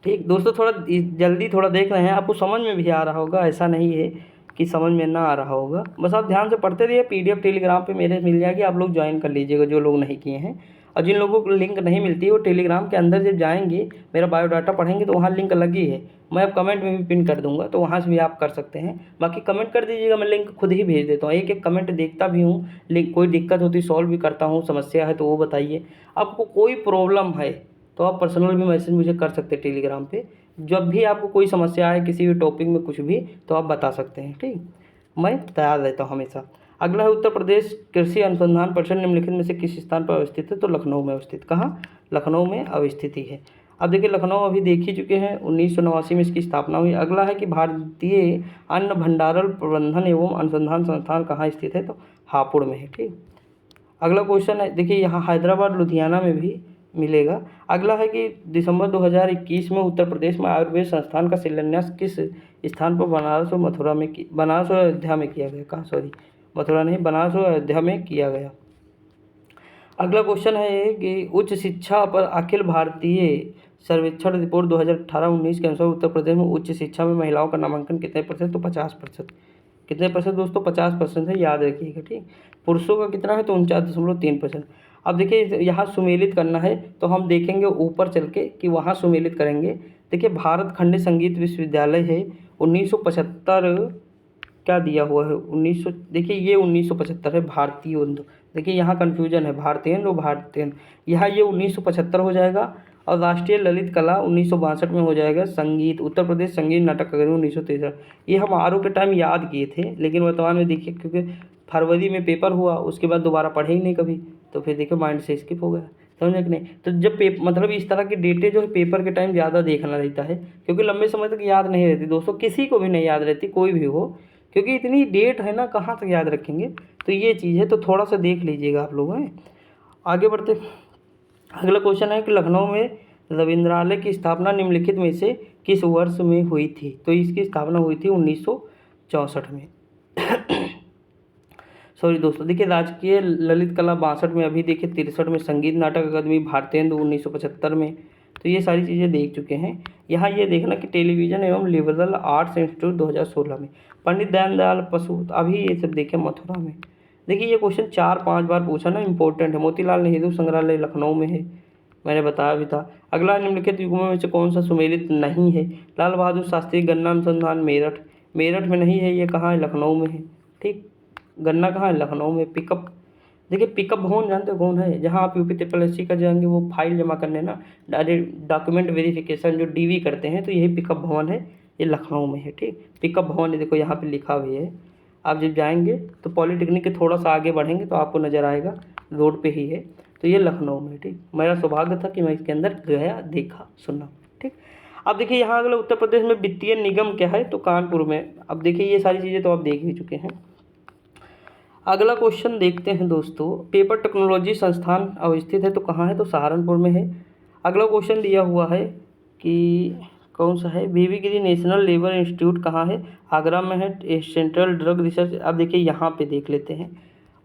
ठीक दोस्तों, थोड़ा जल्दी थोड़ा देख रहे हैं, आपको समझ में भी आ रहा होगा, ऐसा नहीं है कि समझ में ना आ रहा होगा, बस आप ध्यान से पढ़ते रहिए। PDF टेलीग्राम पे मेरे मिल जाएगी, आप लोग ज्वाइन कर लीजिएगा जो लोग नहीं किए हैं। और जिन लोगों को लिंक नहीं मिलती है वो टेलीग्राम के अंदर जब जाएंगे, मेरा बायोडाटा पढ़ेंगे तो वहाँ लिंक लगी है, मैं अब कमेंट में भी पिन कर दूंगा, तो वहाँ से भी आप कर सकते हैं। बाकी कमेंट कर दीजिएगा, मैं लिंक खुद ही भेज देता हूँ, एक एक कमेंट देखता भी हूँ, लिंक कोई दिक्कत होती सॉल्व भी करता हूँ, समस्या है तो वो बताइए। आपको कोई प्रॉब्लम है तो आप पर्सनल भी मैसेज मुझे कर सकते हैं टेलीग्राम पे, जब भी आपको कोई समस्या है किसी भी टॉपिक में कुछ भी, तो आप बता सकते हैं। ठीक, मैं तैयार रहता हूँ हमेशा। अगला है उत्तर प्रदेश कृषि अनुसंधान परिषद निम्नलिखित में से किस स्थान पर अवस्थित है, तो लखनऊ में अवस्थित। कहाँ, लखनऊ में अवस्थित ही है। अब देखिए लखनऊ अभी देख ही चुके हैं, 1989 में इसकी स्थापना हुई। अगला है कि भारतीय अन्न भंडारण प्रबंधन एवं अनुसंधान संस्थान कहाँ स्थित है, तो हापुड़ में है। ठीक। अगला क्वेश्चन है, देखिए यहाँ हैदराबाद लुधियाना में भी मिलेगा। अगला है कि दिसंबर 2021 में उत्तर प्रदेश में आयुर्वेद संस्थान का शिलान्यास किस स्थान पर बनारस और मथुरा में बनारस और अयोध्या में किया गया। कहाँ, सॉरी मथुरा नहीं, बनारस और अयोध्या में किया गया। अगला क्वेश्चन है कि उच्च शिक्षा पर अखिल भारतीय सर्वेक्षण रिपोर्ट 2018-19 के अनुसार उत्तर प्रदेश में उच्च शिक्षा में महिलाओं का नामांकन कितने %, तो 50%। कितने % दोस्तों, 50% है, याद रखिएगा। ठीक। पुरुषों का कितना है, तो 49.3%। अब देखिए यहाँ सुमेलित करना है तो हम देखेंगे ऊपर चल के कि वहाँ सुमेलित करेंगे। देखिए भारत खंड संगीत विश्वविद्यालय है, 1975 क्या दिया हुआ है, 1900, देखिए ये 1975 है, भारतीय उन्द, देखिए यहाँ कन्फ्यूजन है, भारतीय और भारतीय, यहाँ ये 1975 हो जाएगा। और राष्ट्रीय ललित कला 1962 में हो जाएगा। संगीत उत्तर प्रदेश संगीत नाटक अकादमी 1963, ये हम RO के टाइम याद किए थे, लेकिन वर्तमान में देखिए क्योंकि फरवरी में पेपर हुआ उसके बाद दोबारा पढ़े ही नहीं कभी, तो फिर देखिए माइंड से स्किप हो गया, समझे कि नहीं। तो जब मतलब इस तरह की डेटें जो है पेपर के टाइम ज़्यादा देखना रहता है, क्योंकि लंबे समय तक याद नहीं रहती दोस्तों, किसी को भी नहीं याद रहती, कोई भी हो, क्योंकि इतनी डेट है ना, कहाँ तक याद रखेंगे। तो ये चीज़ है, तो थोड़ा सा देख लीजिएगा आप लोग हैं। आगे बढ़ते, अगला क्वेश्चन है कि लखनऊ में रविंद्रालय की स्थापना निम्नलिखित में से किस वर्ष में हुई थी, तो इसकी स्थापना हुई थी 1964 में। सॉरी दोस्तों, देखिए राजकीय ललित कला 62 में, अभी देखिए 63 में, संगीत नाटक अकादमी भारतेंदु 1975 में, तो ये सारी चीज़ें देख चुके हैं। यहाँ ये देखना कि टेलीविज़न एवं लिबरल आर्ट्स इंस्टीट्यूट 2016 में, पंडित दीनदयाल पशु, अभी ये सब देखें मथुरा में। देखिए ये क्वेश्चन 4-5 बार पूछा ना, इंपॉर्टेंट है। मोतीलाल नेहरू संग्रहालय लखनऊ में है, मैंने बताया भी था। अगला निम्नलिखित युग्मों में से कौन सा सुमेलित नहीं है, लाल बहादुर शास्त्री गन्ना अनुसंधान मेरठ, मेरठ में नहीं है, ये कहाँ है, लखनऊ में है। ठीक, गन्ना कहाँ है, लखनऊ में। पिकअप, देखिए पिकअप भवन जानते हो कौन है, जहाँ आप UP SSC का जाएंगे वो फाइल जमा करने ना, डॉक्यूमेंट वेरिफिकेशन जो DV करते हैं, तो यही पिकअप भवन है, ये लखनऊ में है। ठीक, पिकअप भवन है, देखो यहाँ पे लिखा भी है। आप जब जाएंगे तो पॉलीटेक्निक के थोड़ा सा आगे बढ़ेंगे तो आपको नज़र आएगा रोड पे ही है, तो ये लखनऊ में, ठीक। मेरा सौभाग्य था कि मैं इसके अंदर गया, देखा, सुना, ठीक। अब देखिए यहाँ अगला उत्तर प्रदेश में वित्तीय निगम क्या है, तो कानपुर में। अब देखिए ये सारी चीज़ें तो आप देख ही चुके हैं। अगला क्वेश्चन देखते हैं दोस्तों, पेपर टेक्नोलॉजी संस्थान अवस्थित है तो कहाँ है, तो सहारनपुर में है। अगला क्वेश्चन दिया हुआ है कि कौन सा है, बीबी गिरी नेशनल लेबर इंस्टीट्यूट कहाँ है, आगरा में है। सेंट्रल ड्रग रिसर्च, अब देखिए यहाँ पे देख लेते हैं,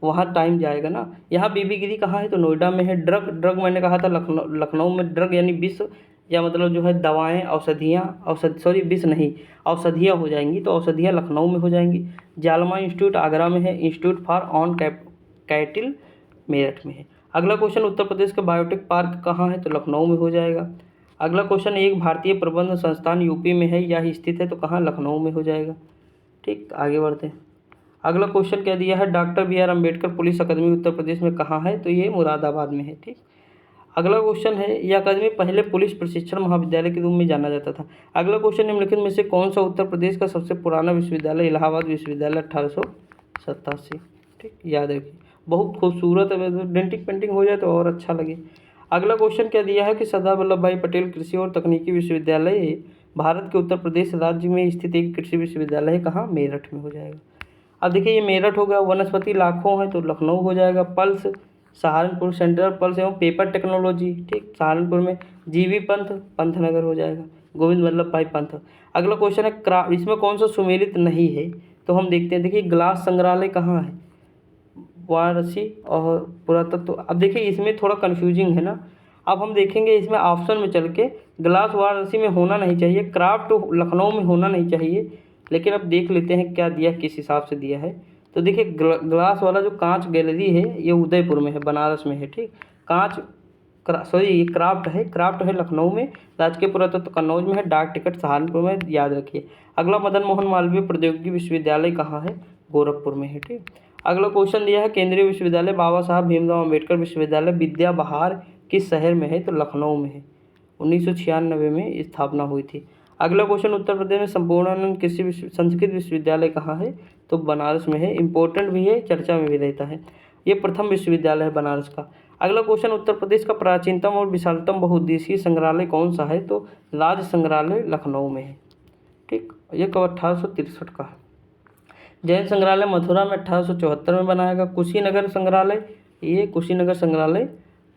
वहाँ टाइम जाएगा ना। यहाँ बीबी गिरी कहाँ है, तो नोएडा में है। ड्रग मैंने कहा था लखनऊ में। ड्रग यानी विष, या मतलब जो है दवाएं, औषधियाँ, विष नहीं, औषधियाँ हो जाएंगी, तो औषधियाँ लखनऊ में हो जाएंगी। जालमा इंस्टीट्यूट आगरा में है। इंस्टीट्यूट फॉर ऑन कैटिल मेरठ में है। अगला क्वेश्चन, उत्तर प्रदेश का बायोटेक पार्क कहाँ है, तो लखनऊ में हो जाएगा। अगला क्वेश्चन, एक भारतीय प्रबंध संस्थान यूपी में है या स्थित है, तो कहाँ, लखनऊ में हो जाएगा, ठीक। आगे बढ़ते हैं। अगला क्वेश्चन क्या दिया है, doctor B R Ambedkar police academy Uttar Pradesh में कहाँ है, तो ये मुरादाबाद में है, ठीक। अगला क्वेश्चन है, यह अकादमी पहले पुलिस प्रशिक्षण महाविद्यालय के रूप में जाना जाता था। अगला क्वेश्चन, निम्नलिखित में से कौन सा उत्तर प्रदेश का सबसे पुराना विश्वविद्यालय, इलाहाबाद विश्वविद्यालय 1887, ठीक। याद रखिए, बहुत खूबसूरत है, डेंटिंग पेंटिंग हो जाए तो और अच्छा लगे। अगला क्वेश्चन क्या दिया है कि सरदार वल्लभ भाई पटेल कृषि और तकनीकी विश्वविद्यालय भारत के उत्तर प्रदेश राज्य में स्थित एक कृषि विश्वविद्यालय है, कहाँ, मेरठ में हो जाएगा। अब देखिए ये मेरठ हो गया। वनस्पति लाखों है तो लखनऊ हो जाएगा। पल्स सहारनपुर, सेंट्रल पल्स एवं पेपर टेक्नोलॉजी, ठीक, सहारनपुर में। जीवी पंथ पंतनगर हो जाएगा, गोविंद वल्लभ भाई पंत। अगला क्वेश्चन है, इसमें कौन सा सुमेलित नहीं है, तो हम देखते हैं। देखिए ग्लास संग्रहालय कहाँ है, वाराणसी और पुरातत्व। अब देखिए इसमें थोड़ा कन्फ्यूजिंग है ना। अब हम देखेंगे इसमें ऑप्शन में चल के, ग्लास वाराणसी में होना नहीं चाहिए, क्राफ्ट लखनऊ में होना नहीं चाहिए, लेकिन अब देख लेते हैं क्या दिया, किस हिसाब से दिया है। तो देखिए ग्लास वाला जो कांच गैलरी है ये उदयपुर में है, बनारस में है, ठीक। कांच ये क्राफ्ट है लखनऊ में। राजकीय पुरातत्व कन्नौज में है। डाक टिकट सहारनपुर में, याद रखिए। अगला, मदन मोहन मालवीय प्रौद्योगिकी विश्वविद्यालय कहाँ है, गोरखपुर में है, ठीक। अगला क्वेश्चन दिया है, केंद्रीय विश्वविद्यालय बाबा साहब भीमराव अम्बेडकर विश्वविद्यालय विद्या बहार किस शहर में है, तो लखनऊ में है। 1996 में स्थापना हुई थी। अगला क्वेश्चन, उत्तर प्रदेश में संपूर्णानंद कृषि संस्कृत विश्वविद्यालय कहाँ है, तो बनारस में है। इंपॉर्टेंट भी है, चर्चा में भी रहता है। ये प्रथम विश्वविद्यालय है बनारस का। अगला क्वेश्चन, उत्तर प्रदेश का प्राचीनतम और विशालतम बहुउद्देशीय संग्रहालय कौन सा है, तो राज संग्रहालय लखनऊ में है, ठीक। ये कब 1863 का है। जैन संग्रहालय मथुरा में 1874 में बनाया गया। कुशीनगर संग्रहालय, ये कुशीनगर संग्रहालय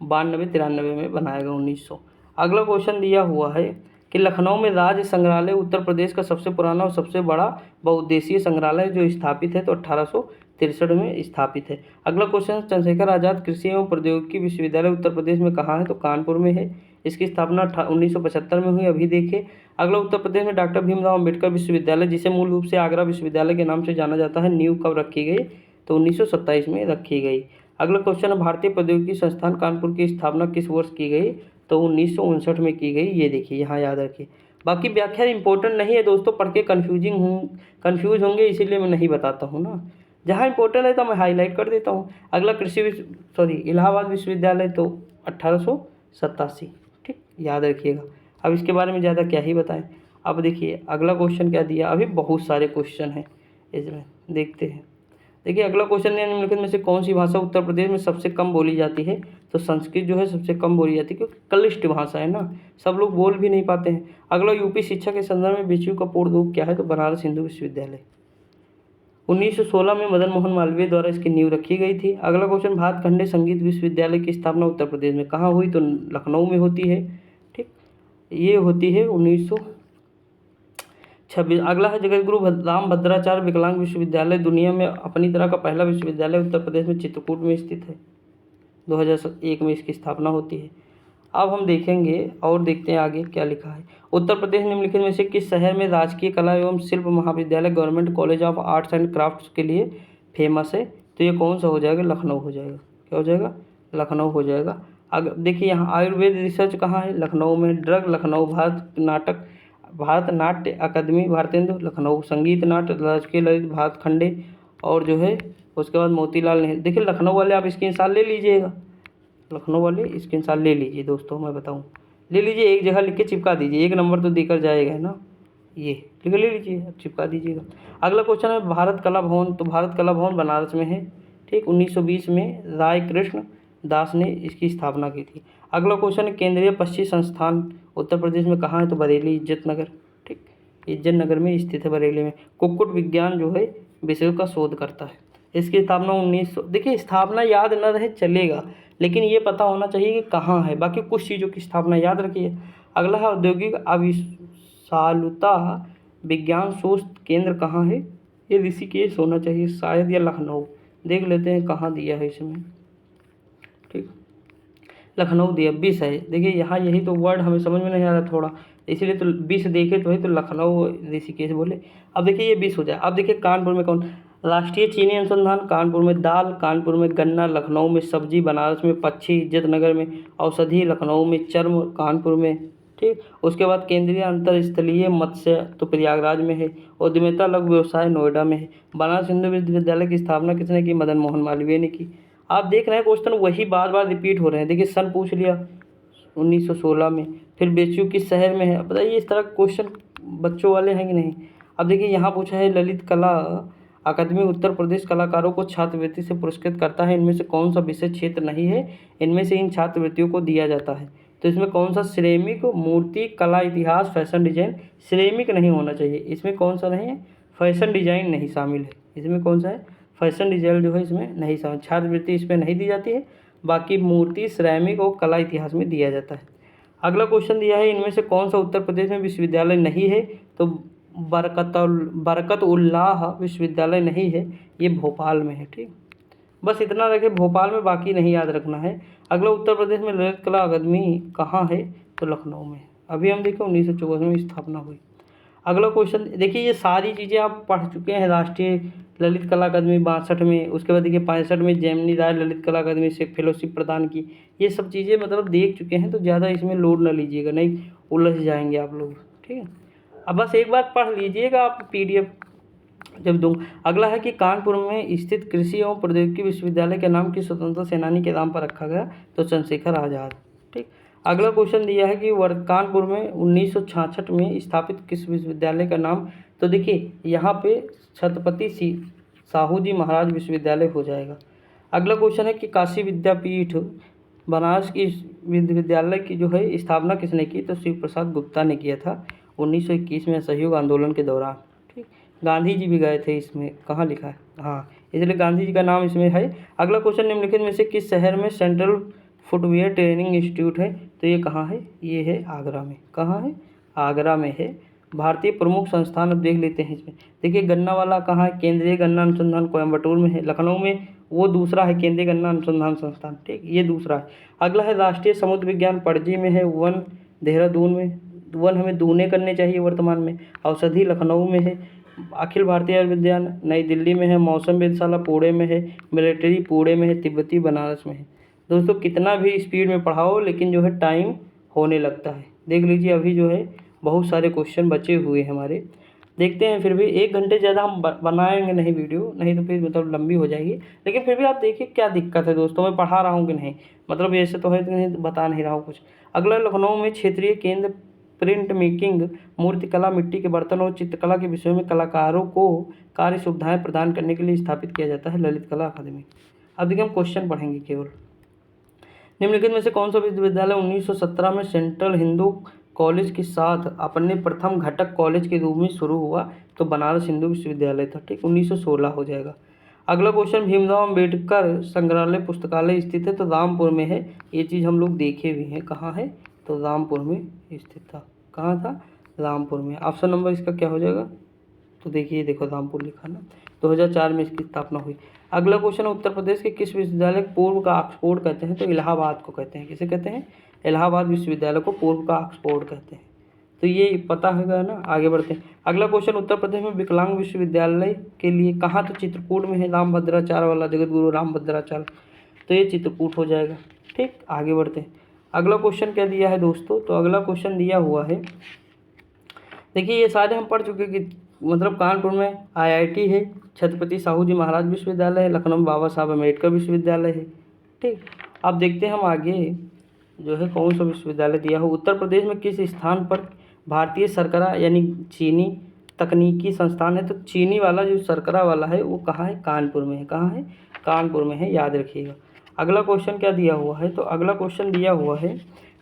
92-93 में बनाया गया, 1900। अगला क्वेश्चन दिया हुआ है कि लखनऊ में राज्य संग्रहालय उत्तर प्रदेश का सबसे पुराना और सबसे बड़ा बहुउद्देशीय संग्रहालय जो स्थापित है, तो 1863 में स्थापित है। अगला क्वेश्चन, चंद्रशेखर आजाद कृषि एवं प्रौद्योगिकी विश्वविद्यालय उत्तर प्रदेश में कहाँ है, तो कानपुर में है। इसकी स्थापना 1975 में हुई, अभी देखिए। अगला, उत्तर प्रदेश में डॉक्टर भीमराव अम्बेडकर विश्वविद्यालय, जिसे मूल रूप से आगरा विश्वविद्यालय के नाम से जाना जाता है, नींव कब रखी गई, तो 1927 में रखी गई। अगला क्वेश्चन है, भारतीय प्रौद्योगिकी संस्थान कानपुर की स्थापना किस वर्ष की गई, तो 1959 में की गई। ये देखिए यहाँ याद रखिए। बाकी व्याख्या इंपॉर्टेंट नहीं है दोस्तों, पढ़ के कन्फ्यूज होंगे, इसीलिए मैं नहीं बताता हूँ ना। जहाँ इंपॉर्टेंट है तो मैं हाईलाइट कर देता हूँ। अगला इलाहाबाद विश्वविद्यालय, तो 1887, ठीक, याद रखिएगा। अब इसके बारे में ज़्यादा क्या ही बताएं। अब देखिए अगला क्वेश्चन क्या दिया, अभी बहुत सारे क्वेश्चन हैं इसमें, देखते हैं। देखिए अगला क्वेश्चन है, निम्नलिखित में से कौन सी भाषा उत्तर प्रदेश में सबसे कम बोली जाती है, तो संस्कृत जो है सबसे कम बोली जाती है, क्योंकि क्लिष्ट भाषा है ना, सब लोग बोल भी नहीं पाते हैं। अगला, यूपी शिक्षा के संदर्भ में बीएचयू का पूर्ण रूप क्या है, तो बनारस हिंदू विश्वविद्यालय। 1916 में मदन मोहन मालवीय द्वारा इसकी नींव रखी गई थी। अगला क्वेश्चन, भारत खंडे संगीत विश्वविद्यालय की स्थापना उत्तर प्रदेश में कहाँ हुई, तो लखनऊ में होती है, ठीक। ये होती है 1926। अगला है, जगतगुरु राम भद्राचार्य विकलांग विश्वविद्यालय दुनिया में अपनी तरह का पहला विश्वविद्यालय उत्तर प्रदेश में चित्रकूट में स्थित है। 2001 में इसकी स्थापना होती है। अब हम देखेंगे और देखते हैं आगे क्या लिखा है। उत्तर प्रदेश निम्नलिखित में से किस शहर में राजकीय कला एवं शिल्प महाविद्यालय government college of arts and crafts के लिए फेमस है, तो ये कौन सा हो जाएगा, लखनऊ हो जाएगा। क्या हो जाएगा, लखनऊ हो जाएगा। अगर देखिए यहाँ आयुर्वेद रिसर्च कहाँ है, लखनऊ में। ड्रग लखनऊ। भारत नाट्य अकादमी भारतेंदु लखनऊ। संगीत नाट्य राजकीय ललित भारत खंडे, और जो है उसके बाद मोतीलाल नेहरू। देखिए लखनऊ वाले आप स्क्रीनशॉट ले लीजिएगा, लखनऊ वाले स्क्रीनशॉट ले लीजिए दोस्तों, मैं बताऊं, ले लीजिए, एक जगह लिख के चिपका दीजिए, एक नंबर तो देकर जाएगा ना, ये लिख ले लीजिए, चिपका दीजिएगा। अगला क्वेश्चन है, भारत कला भवन, तो भारत कला भवन बनारस में है, ठीक। 1920 में राय कृष्ण दास ने इसकी स्थापना की थी। अगला क्वेश्चन है, केंद्रीय पक्षी संस्थान उत्तर प्रदेश में कहाँ है? तो बरेली, इज्जतनगर। ठीक, इज्जतनगर में स्थित है, बरेली में। कुक्कुट विज्ञान जो है विषयों का शोध करता है। इसकी स्थापना 1900, देखिए स्थापना याद न रहे चलेगा, लेकिन ये पता होना चाहिए कि कहाँ है। बाकी कुछ चीज़ों की स्थापना याद रखिए। अगला है, औद्योगिक आविष्कालुता विज्ञान शोध केंद्र कहाँ है? ये ऋषिकेश होना चाहिए शायद, या लखनऊ। देख लेते हैं कहाँ दिया है इसमें। ठीक, लखनऊ दिया, 20 है। देखिए यहाँ यही तो वर्ड हमें समझ में नहीं आ रहा थोड़ा, इसीलिए तो 20 देखे तो है, तो लखनऊ ऋषिकेश बोले। अब देखिए ये 20 हो जाए। अब देखिए कानपुर में कौन? राष्ट्रीय चीनी अनुसंधान, कानपुर में दाल, कानपुर में गन्ना, लखनऊ में सब्जी, बनारस में पक्षी, इज्जतनगर में औषधि, लखनऊ में चर्म, कानपुर में। ठीक, उसके बाद केंद्रीय अंतरस्थलीय मत्स्य तो प्रयागराज में है। उद्यमिता लघु व्यवसाय नोएडा में है। बनारस हिंदू विश्वविद्यालय की स्थापना किसने की? मदन मोहन मालवीय ने की। आप देख रहे हैं क्वेश्चन वही बार बार रिपीट हो रहे हैं। देखिए सन पूछ लिया 1916 में, फिर बेचू किस शहर में है? बताइए, इस तरह क्वेश्चन बच्चों वाले हैं कि नहीं? अब देखिए यहाँ पूछा है, ललित कला अकादमी उत्तर प्रदेश कलाकारों को छात्रवृत्ति से पुरस्कृत करता है, इनमें से कौन सा विषय क्षेत्र नहीं है? इनमें से इन छात्रवृत्तियों को दिया जाता है। तो इसमें कौन सा? सिरेमिक, मूर्ति कला, इतिहास, फैशन डिजाइन। सिरेमिक नहीं होना चाहिए, इसमें कौन सा नहीं है? फैशन डिजाइन नहीं शामिल है। इसमें कौन सा है? फैशन डिजाइन जो है इसमें नहीं शामिल, छात्रवृत्ति इसमें नहीं दी जाती है। बाकी मूर्ति, सिरेमिक और कला इतिहास में दिया जाता है। अगला क्वेश्चन दिया है, इनमें से कौन सा उत्तर प्रदेश में विश्वविद्यालय नहीं है? तो बरकतउल्लाह विश्वविद्यालय नहीं है, ये भोपाल में है। ठीक, बस इतना रखे भोपाल में, बाकी नहीं याद रखना है। अगला, उत्तर प्रदेश में ललित कला अकादमी कहाँ है? तो लखनऊ में। अभी हम देखें 1954 में स्थापना हुई। अगला क्वेश्चन देखिए, ये सारी चीज़ें आप पढ़ चुके हैं। राष्ट्रीय ललित कला अकादमी 62 में, उसके बाद देखिए 65 में जेमिनी राय ललित कला अकादमी से फेलोशिप प्रदान की। ये सब चीज़ें मतलब देख चुके हैं, तो ज़्यादा इसमें लोड ना लीजिएगा, नहीं उलझ जाएंगे आप लोग। ठीक है, अब बस एक बार पढ़ लीजिएगा, आप PDF जब दूँ। अगला है कि कानपुर में स्थित कृषि एवं प्रौद्योगिकी विश्वविद्यालय का नाम किस स्वतंत्रता सेनानी के नाम पर रखा गया? तो चंद्रशेखर आज़ाद। ठीक, अगला क्वेश्चन दिया है कि कानपुर में 1966 में स्थापित किस विश्वविद्यालय का नाम? तो देखिए यहाँ पे छत्रपति साहू जी महाराज विश्वविद्यालय हो जाएगा। अगला क्वेश्चन है कि काशी विद्यापीठ बनारस की विश्वविद्यालय की जो है स्थापना किसने की? तो शिव प्रसाद गुप्ता ने किया था 1921 में, असहयोग आंदोलन के दौरान। ठीक, गांधी जी भी गए थे इसमें, कहाँ लिखा है? हाँ, इसलिए गांधी जी का नाम इसमें है। अगला क्वेश्चन, निम्नलिखित में से किस शहर में सेंट्रल फुटवियर ट्रेनिंग इंस्टीट्यूट है? तो ये कहाँ है? ये है आगरा में। कहाँ है? आगरा में है। भारतीय प्रमुख संस्थान अब देख लेते हैं इसमें। देखिए गन्ना वाला कहाँ है? केंद्रीय गन्ना अनुसंधान कोयम्बटूर में है। लखनऊ में वो दूसरा है, केंद्रीय गन्ना अनुसंधान संस्थान। ठीक, ये दूसरा है। अगला है राष्ट्रीय समुद्र विज्ञान पणजी में है। वन देहरादून में, वन हमें दूने करने चाहिए वर्तमान में। औषधि लखनऊ में है। अखिल भारतीय आयुर्विज्ञान नई दिल्ली में है। मौसम वेधशाला पुणे में है। मिलिट्री पुणे में है। तिब्बती बनारस में है। दोस्तों कितना भी स्पीड में पढ़ाओ, लेकिन जो है टाइम होने लगता है। देख लीजिए अभी जो है बहुत सारे क्वेश्चन बचे हुए हैं हमारे, देखते हैं। फिर भी 1 घंटे ज़्यादा हम बनाएंगे नहीं वीडियो, नहीं तो फिर मतलब लंबी हो जाएगी। लेकिन फिर भी आप देखिए क्या दिक्कत है दोस्तों, मैं पढ़ा रहा हूँ कि नहीं, मतलब ऐसे तो है कि नहीं, बता नहीं रहा हूँ कुछ। अगला, लखनऊ में क्षेत्रीय केंद्र प्रिंट मेकिंग, मूर्तिकला, मिट्टी के बर्तन और चित्रकला के विषयों में कलाकारों को कार्य सुविधाएं प्रदान करने के लिए स्थापित किया जाता है ललित कला अकादमी। अब देखिए हम क्वेश्चन पढ़ेंगे केवल। निम्नलिखित में से कौन सा विश्वविद्यालय 1917 में सेंट्रल हिंदू कॉलेज के साथ अपने प्रथम घटक कॉलेज के रूप में शुरू हुआ? तो बनारस हिंदू विश्वविद्यालय था। ठीक, 1916 हो जाएगा। अगला क्वेश्चन, भीमराव अम्बेडकर संग्रहालय पुस्तकालय स्थित है? तो रामपुर में है। ये चीज़ हम लोग देखे भी हैं, कहाँ है? तो रामपुर में स्थित था। कहाँ था? रामपुर में। ऑप्शन नंबर इसका क्या हो जाएगा? तो देखिए, देखो रामपुर लिखा ना। 2004 में इसकी स्थापना हुई। अगला क्वेश्चन, उत्तर प्रदेश के किस विश्वविद्यालय को पूर्व का ऑक्सफोर्ड कहते हैं? तो इलाहाबाद को कहते हैं। किसे कहते हैं? इलाहाबाद विश्वविद्यालय को पूर्व का ऑक्सफोर्ड कहते हैं। तो ये पता होगा ना। आगे बढ़ते हैं। अगला क्वेश्चन, उत्तर प्रदेश में विकलांग विश्वविद्यालय के लिए कहाँ? तो चित्रकूट में है। रामभद्राचार्य वाला, जगत गुरु रामभद्राचार्य, तो ये चित्रकूट हो जाएगा। ठीक, आगे बढ़ते हैं। अगला क्वेश्चन क्या दिया है दोस्तों? तो अगला क्वेश्चन दिया हुआ है, देखिए ये सारे हम पढ़ चुके कि मतलब कानपुर में IIT है, छत्रपति साहू जी महाराज विश्वविद्यालय है, लखनऊ में बाबा साहब अम्बेडकर विश्वविद्यालय है। ठीक, अब देखते हैं हम आगे जो है कौन सा विश्वविद्यालय दिया हो। उत्तर प्रदेश में किस स्थान पर भारतीय शर्करा यानी चीनी तकनीकी संस्थान है? तो चीनी वाला जो शर्करा वाला है वो कहाँ है? कानपुर में है। कहाँ है? कानपुर में है, याद रखिएगा। अगला क्वेश्चन क्या दिया हुआ है, तो अगला क्वेश्चन दिया हुआ है,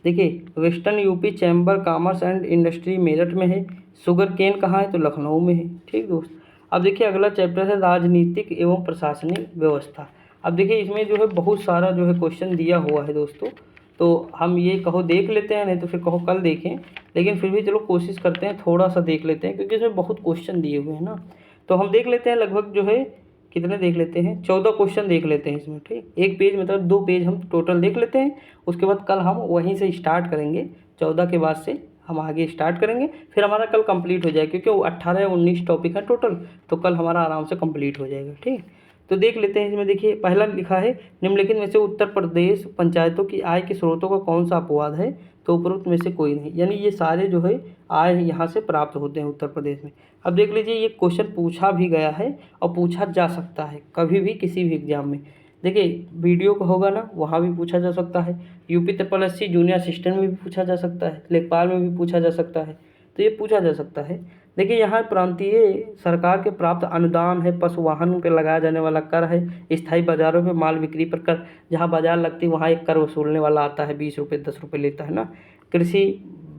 देखिए western UP chamber commerce and industry Meerut में है, शुगर केन कहाँ है, तो लखनऊ में है। ठीक दोस्त, अब देखिए अगला चैप्टर है राजनीतिक एवं प्रशासनिक व्यवस्था। अब देखिए इसमें जो है बहुत सारा जो है क्वेश्चन दिया हुआ है दोस्तों, तो हम ये कहो देख लेते हैं, नहीं तो फिर कहो कल देखें, लेकिन फिर भी चलो कोशिश करते हैं थोड़ा सा देख लेते हैं, क्योंकि इसमें बहुत क्वेश्चन दिए हुए हैं ना। तो हम देख लेते हैं लगभग जो है कितने देख लेते हैं, 14 क्वेश्चन देख लेते हैं इसमें। ठीक, एक पेज मतलब 2 पेज हम टोटल देख लेते हैं, उसके बाद कल हम वहीं से स्टार्ट करेंगे, 14 के बाद से हम आगे स्टार्ट करेंगे, फिर हमारा कल कंप्लीट हो जाएगा, क्योंकि वो 18 या 19 टॉपिक है टोटल, तो कल हमारा आराम से कंप्लीट हो जाएगा। ठीक, तो देख लेते हैं इसमें। देखिए पहला लिखा है निम्नलिखित में से उत्तर प्रदेश पंचायतों की आय के स्रोतों का कौन सा अपवाद है, तो उपरोक्त में से कोई नहीं, यानी ये सारे जो है आय यहाँ से प्राप्त होते हैं उत्तर प्रदेश में। अब देख लीजिए ये क्वेश्चन पूछा भी गया है और पूछा जा सकता है कभी भी किसी भी एग्जाम में। देखिए वीडियो का होगा ना, वहाँ भी पूछा जा सकता है, यूपी SSC जूनियर असिस्टेंट में भी पूछा जा सकता है, लेखपाल में भी पूछा जा सकता है, तो ये पूछा जा सकता है। देखिए यहाँ प्रांतीय सरकार के प्राप्त अनुदान है, पशु वाहन पर लगाया जाने वाला कर है, स्थायी बाजारों में माल बिक्री पर कर, जहाँ बाजार लगती है वहाँ एक कर वसूलने वाला आता है, 20 रुपये 10 रुपये लेता है ना। कृषि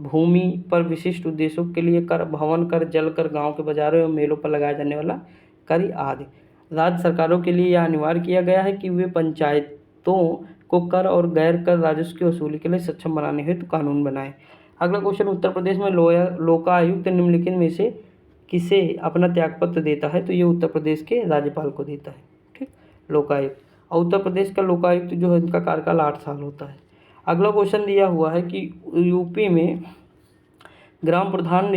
भूमि पर विशिष्ट उद्देश्यों के लिए कर, भवन कर, जल कर, गाँव के बाजारों एवं मेलों पर लगाया जाने वाला कर आदि। राज्य सरकारों के लिए यह अनिवार्य किया गया है कि वे पंचायतों को कर और गैर कर राजस्व की वसूली के लिए सक्षम बनाने हेतु कानून बनाएं। अगला क्वेश्चन, उत्तर प्रदेश में लोकायुक्त निम्नलिखित में से किसे अपना त्यागपत्र देता है, तो ये उत्तर प्रदेश के राज्यपाल को देता है। ठीक, लोकायुक्त, और उत्तर प्रदेश का लोकायुक्त जो है इनका कार्यकाल 8 साल होता है। अगला क्वेश्चन दिया हुआ है कि यूपी में ग्राम प्रधान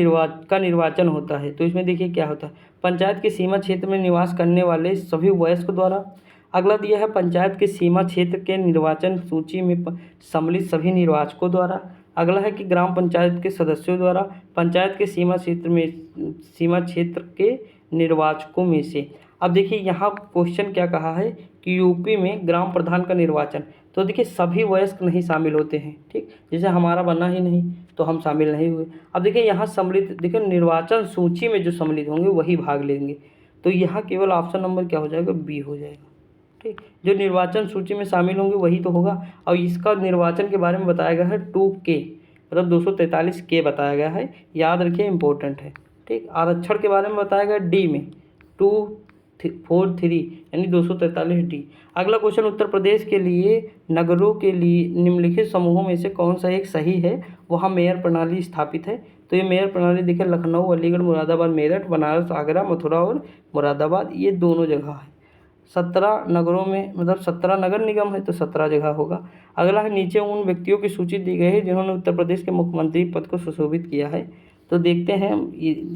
का निर्वाचन होता है, तो इसमें देखिए क्या होता है, पंचायत के सीमा क्षेत्र में निवास करने वाले सभी वयस्क द्वारा। अगला दिया है पंचायत के सीमा क्षेत्र के निर्वाचन सूची में सम्मिलित सभी निर्वाचकों द्वारा। अगला है कि ग्राम पंचायत के सदस्यों द्वारा, पंचायत के सीमा क्षेत्र के निर्वाचकों में से। अब देखिए यहाँ क्वेश्चन क्या कहा है कि यूपी में ग्राम प्रधान का निर्वाचन, तो देखिए सभी वयस्क नहीं शामिल होते हैं। ठीक, जैसे हमारा बना ही नहीं तो हम शामिल नहीं हुए। अब देखिए यहाँ सम्मिलित, देखिए निर्वाचन सूची में जो सम्मिलित होंगे वही भाग लेंगे, तो यहाँ केवल ऑप्शन नंबर क्या हो जाएगा, बी हो जाएगा। ठीक, जो निर्वाचन सूची में शामिल होंगे वही तो होगा, और इसका निर्वाचन के बारे में बताया गया है 2K, मतलब 243K बताया गया है, याद रखिए इंपॉर्टेंट है। ठीक, आरक्षण के बारे में बताया गया डी में 243 यानी 243D। अगला क्वेश्चन, उत्तर प्रदेश के लिए नगरों के लिए निम्नलिखित समूहों में से कौन सा एक सही है, वहाँ मेयर प्रणाली स्थापित है, तो ये मेयर प्रणाली देखिए लखनऊ, अलीगढ़, मुरादाबाद, मेरठ, बनारस, आगरा, मथुरा और मुरादाबाद, ये दोनों जगह है। 17 नगरों में, मतलब 17 नगर निगम है तो 17 जगह होगा। अगला है नीचे उन व्यक्तियों की सूची दी गई है जिन्होंने उत्तर प्रदेश के मुख्यमंत्री पद को सुशोभित किया है, तो देखते हैं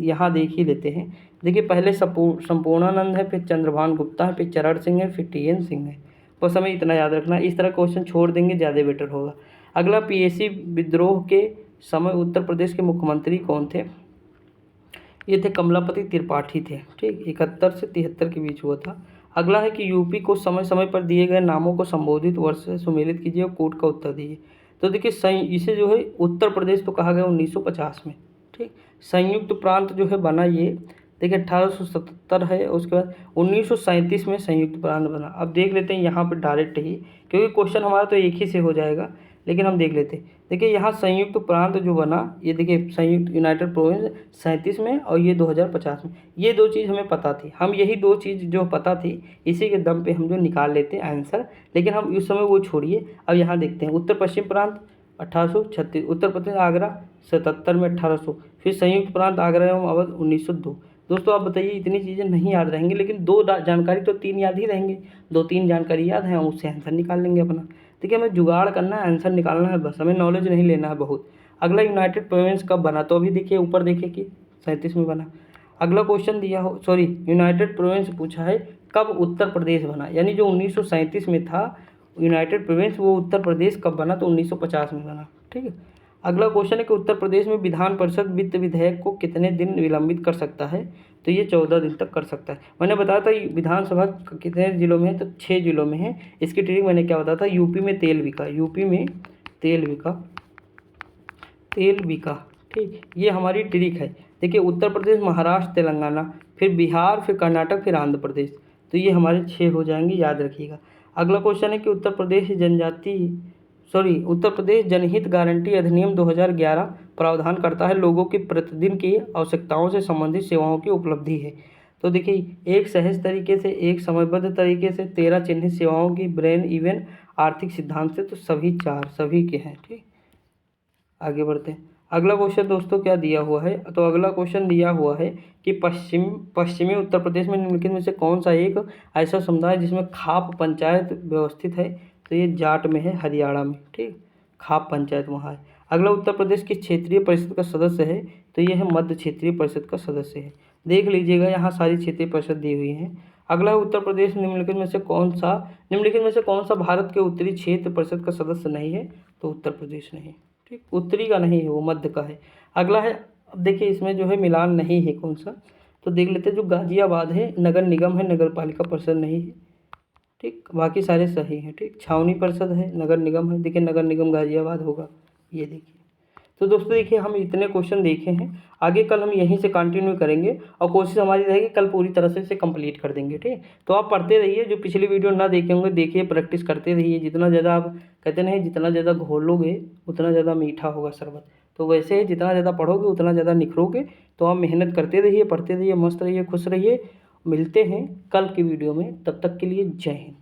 यहाँ देख ही लेते हैं। देखिए पहले संपूर्णानंद है, फिर चंद्रभान गुप्ता है, फिर चरण सिंह है, फिर TN सिंह है, बस हमें इतना याद रखना है। इस तरह क्वेश्चन छोड़ देंगे ज़्यादा बेटर होगा। अगला PAC विद्रोह के समय उत्तर प्रदेश के मुख्यमंत्री कौन थे, ये थे कमलापति त्रिपाठी थे। ठीक, 71 से 73 के बीच हुआ था। अगला है कि यूपी को समय समय पर दिए गए नामों को संबोधित वर्ष से सुमेलित कीजिए और कोड का उत्तर दीजिए। तो देखिए इसे जो है उत्तर प्रदेश तो कहा गया 1950 में। ठीक, संयुक्त प्रांत जो है बना ये देखिए 1877 है, उसके बाद 1937 में संयुक्त प्रांत बना। अब देख लेते हैं यहाँ पर डायरेक्ट ही, क्योंकि क्वेश्चन हमारा तो एक ही से हो जाएगा, लेकिन हम देख लेते हैं। देखिए यहाँ संयुक्त प्रांत जो बना, ये देखिए संयुक्त यूनाइटेड प्रोविंस 37 में और ये 2050 में, ये 2 चीज़ हमें पता थी। हम यही 2 चीज़ जो पता थी इसी के दम पे हम जो निकाल लेते हैं आंसर, लेकिन हम उस समय वो छोड़िए। अब यहाँ देखते हैं उत्तर पश्चिम प्रांत 1836, उत्तर प्रदेश आगरा 77 में 1800, फिर संयुक्त प्रांत आगरा एवं अवध 1902। दोस्तों आप बताइए इतनी चीज़ें नहीं याद रहेंगी, लेकिन 2 जानकारी तो 3 याद ही रहेंगी, 2-3 जानकारी याद है, हम उससे आंसर निकाल लेंगे अपना। ठीक है, हमें जुगाड़ करना है, आंसर निकालना है, बस हमें नॉलेज नहीं लेना है बहुत। अगला यूनाइटेड प्रोविंस कब बना, तो अभी देखिए ऊपर देखिए कि 37 में बना। अगला क्वेश्चन दिया हो, सॉरी यूनाइटेड प्रोविंस पूछा है कब उत्तर प्रदेश बना, यानी जो 1937 में था यूनाइटेड प्रोविंस, वो उत्तर प्रदेश कब बना, तो 1950 में बना। ठीक है, अगला क्वेश्चन है कि उत्तर प्रदेश में विधान परिषद वित्त विधेयक को कितने दिन विलंबित कर सकता है, तो ये 14 दिन तक कर सकता है। मैंने बताया था विधानसभा कितने जिलों में है, तो 6 जिलों में है। इसकी ट्रिक मैंने क्या बताया था, यूपी में तेल बिका, यूपी में तेल बिका। ठीक, ये हमारी ट्रिक है। देखिए उत्तर प्रदेश, महाराष्ट्र, तेलंगाना, फिर बिहार, फिर कर्नाटक, फिर आंध्र प्रदेश, तो ये हमारे 6 हो जाएंगे, याद रखिएगा। अगला क्वेश्चन है कि उत्तर प्रदेश जनहित गारंटी अधिनियम 2011 प्रावधान करता है लोगों की प्रतिदिन की आवश्यकताओं से संबंधित सेवाओं की उपलब्धि है। तो देखिए, एक सहज तरीके से, एक समयबद्ध तरीके से, 13 चिन्हित सेवाओं की ब्रेन इवन आर्थिक सिद्धांत से, तो सभी के हैं। ठीक, आगे बढ़ते हैं। अगला क्वेश्चन दोस्तों क्या दिया हुआ है, तो अगला क्वेश्चन दिया हुआ है कि पश्चिमी उत्तर प्रदेश में निम्नलिखित में से कौन सा एक ऐसा समुदाय जिसमें खाप पंचायत व्यवस्थित है, तो ये जाट में है, हरियाणा में। ठीक, खाप पंचायत वहाँ है। अगला उत्तर प्रदेश की क्षेत्रीय परिषद का सदस्य है, तो ये है मध्य क्षेत्रीय परिषद का सदस्य है। देख लीजिएगा, यहाँ सारी क्षेत्रीय परिषद दी हुई हैं। अगला उत्तर प्रदेश निम्नलिखित में से कौन सा भारत के उत्तरी क्षेत्र परिषद का सदस्य नहीं है, तो उत्तर प्रदेश नहीं। ठीक, उत्तरी का नहीं है, वो मध्य का है। अगला है, अब देखिए इसमें जो है मिलान नहीं है कौन सा, तो देख लेते हैं। जो गाजियाबाद है नगर निगम है, नगर पालिका परिषद नहीं है। ठीक, बाकी सारे सही हैं। ठीक, छावनी परिषद है, नगर निगम है। देखिए नगर निगम गाजियाबाद होगा, ये देखिए। तो दोस्तों देखिए, हम इतने क्वेश्चन देखे हैं। आगे कल हम यहीं से कंटिन्यू करेंगे और कोशिश हमारी रहेगी कल पूरी तरह से इसे कंप्लीट कर देंगे। ठीक, तो आप पढ़ते रहिए, जो पिछली वीडियो ना देखे होंगे देखिए, प्रैक्टिस करते रहिए। जितना ज़्यादा आप कहते नहीं, जितना ज़्यादा घोलोगे उतना ज़्यादा मीठा होगा शरबत। तो वैसे ही जितना ज़्यादा पढ़ोगे उतना ज़्यादा निखरोगे। तो आप मेहनत करते रहिए, पढ़ते रहिए, मस्त रहिए, खुश रहिए। मिलते हैं कल की वीडियो में, तब तक के लिए जय हिंद।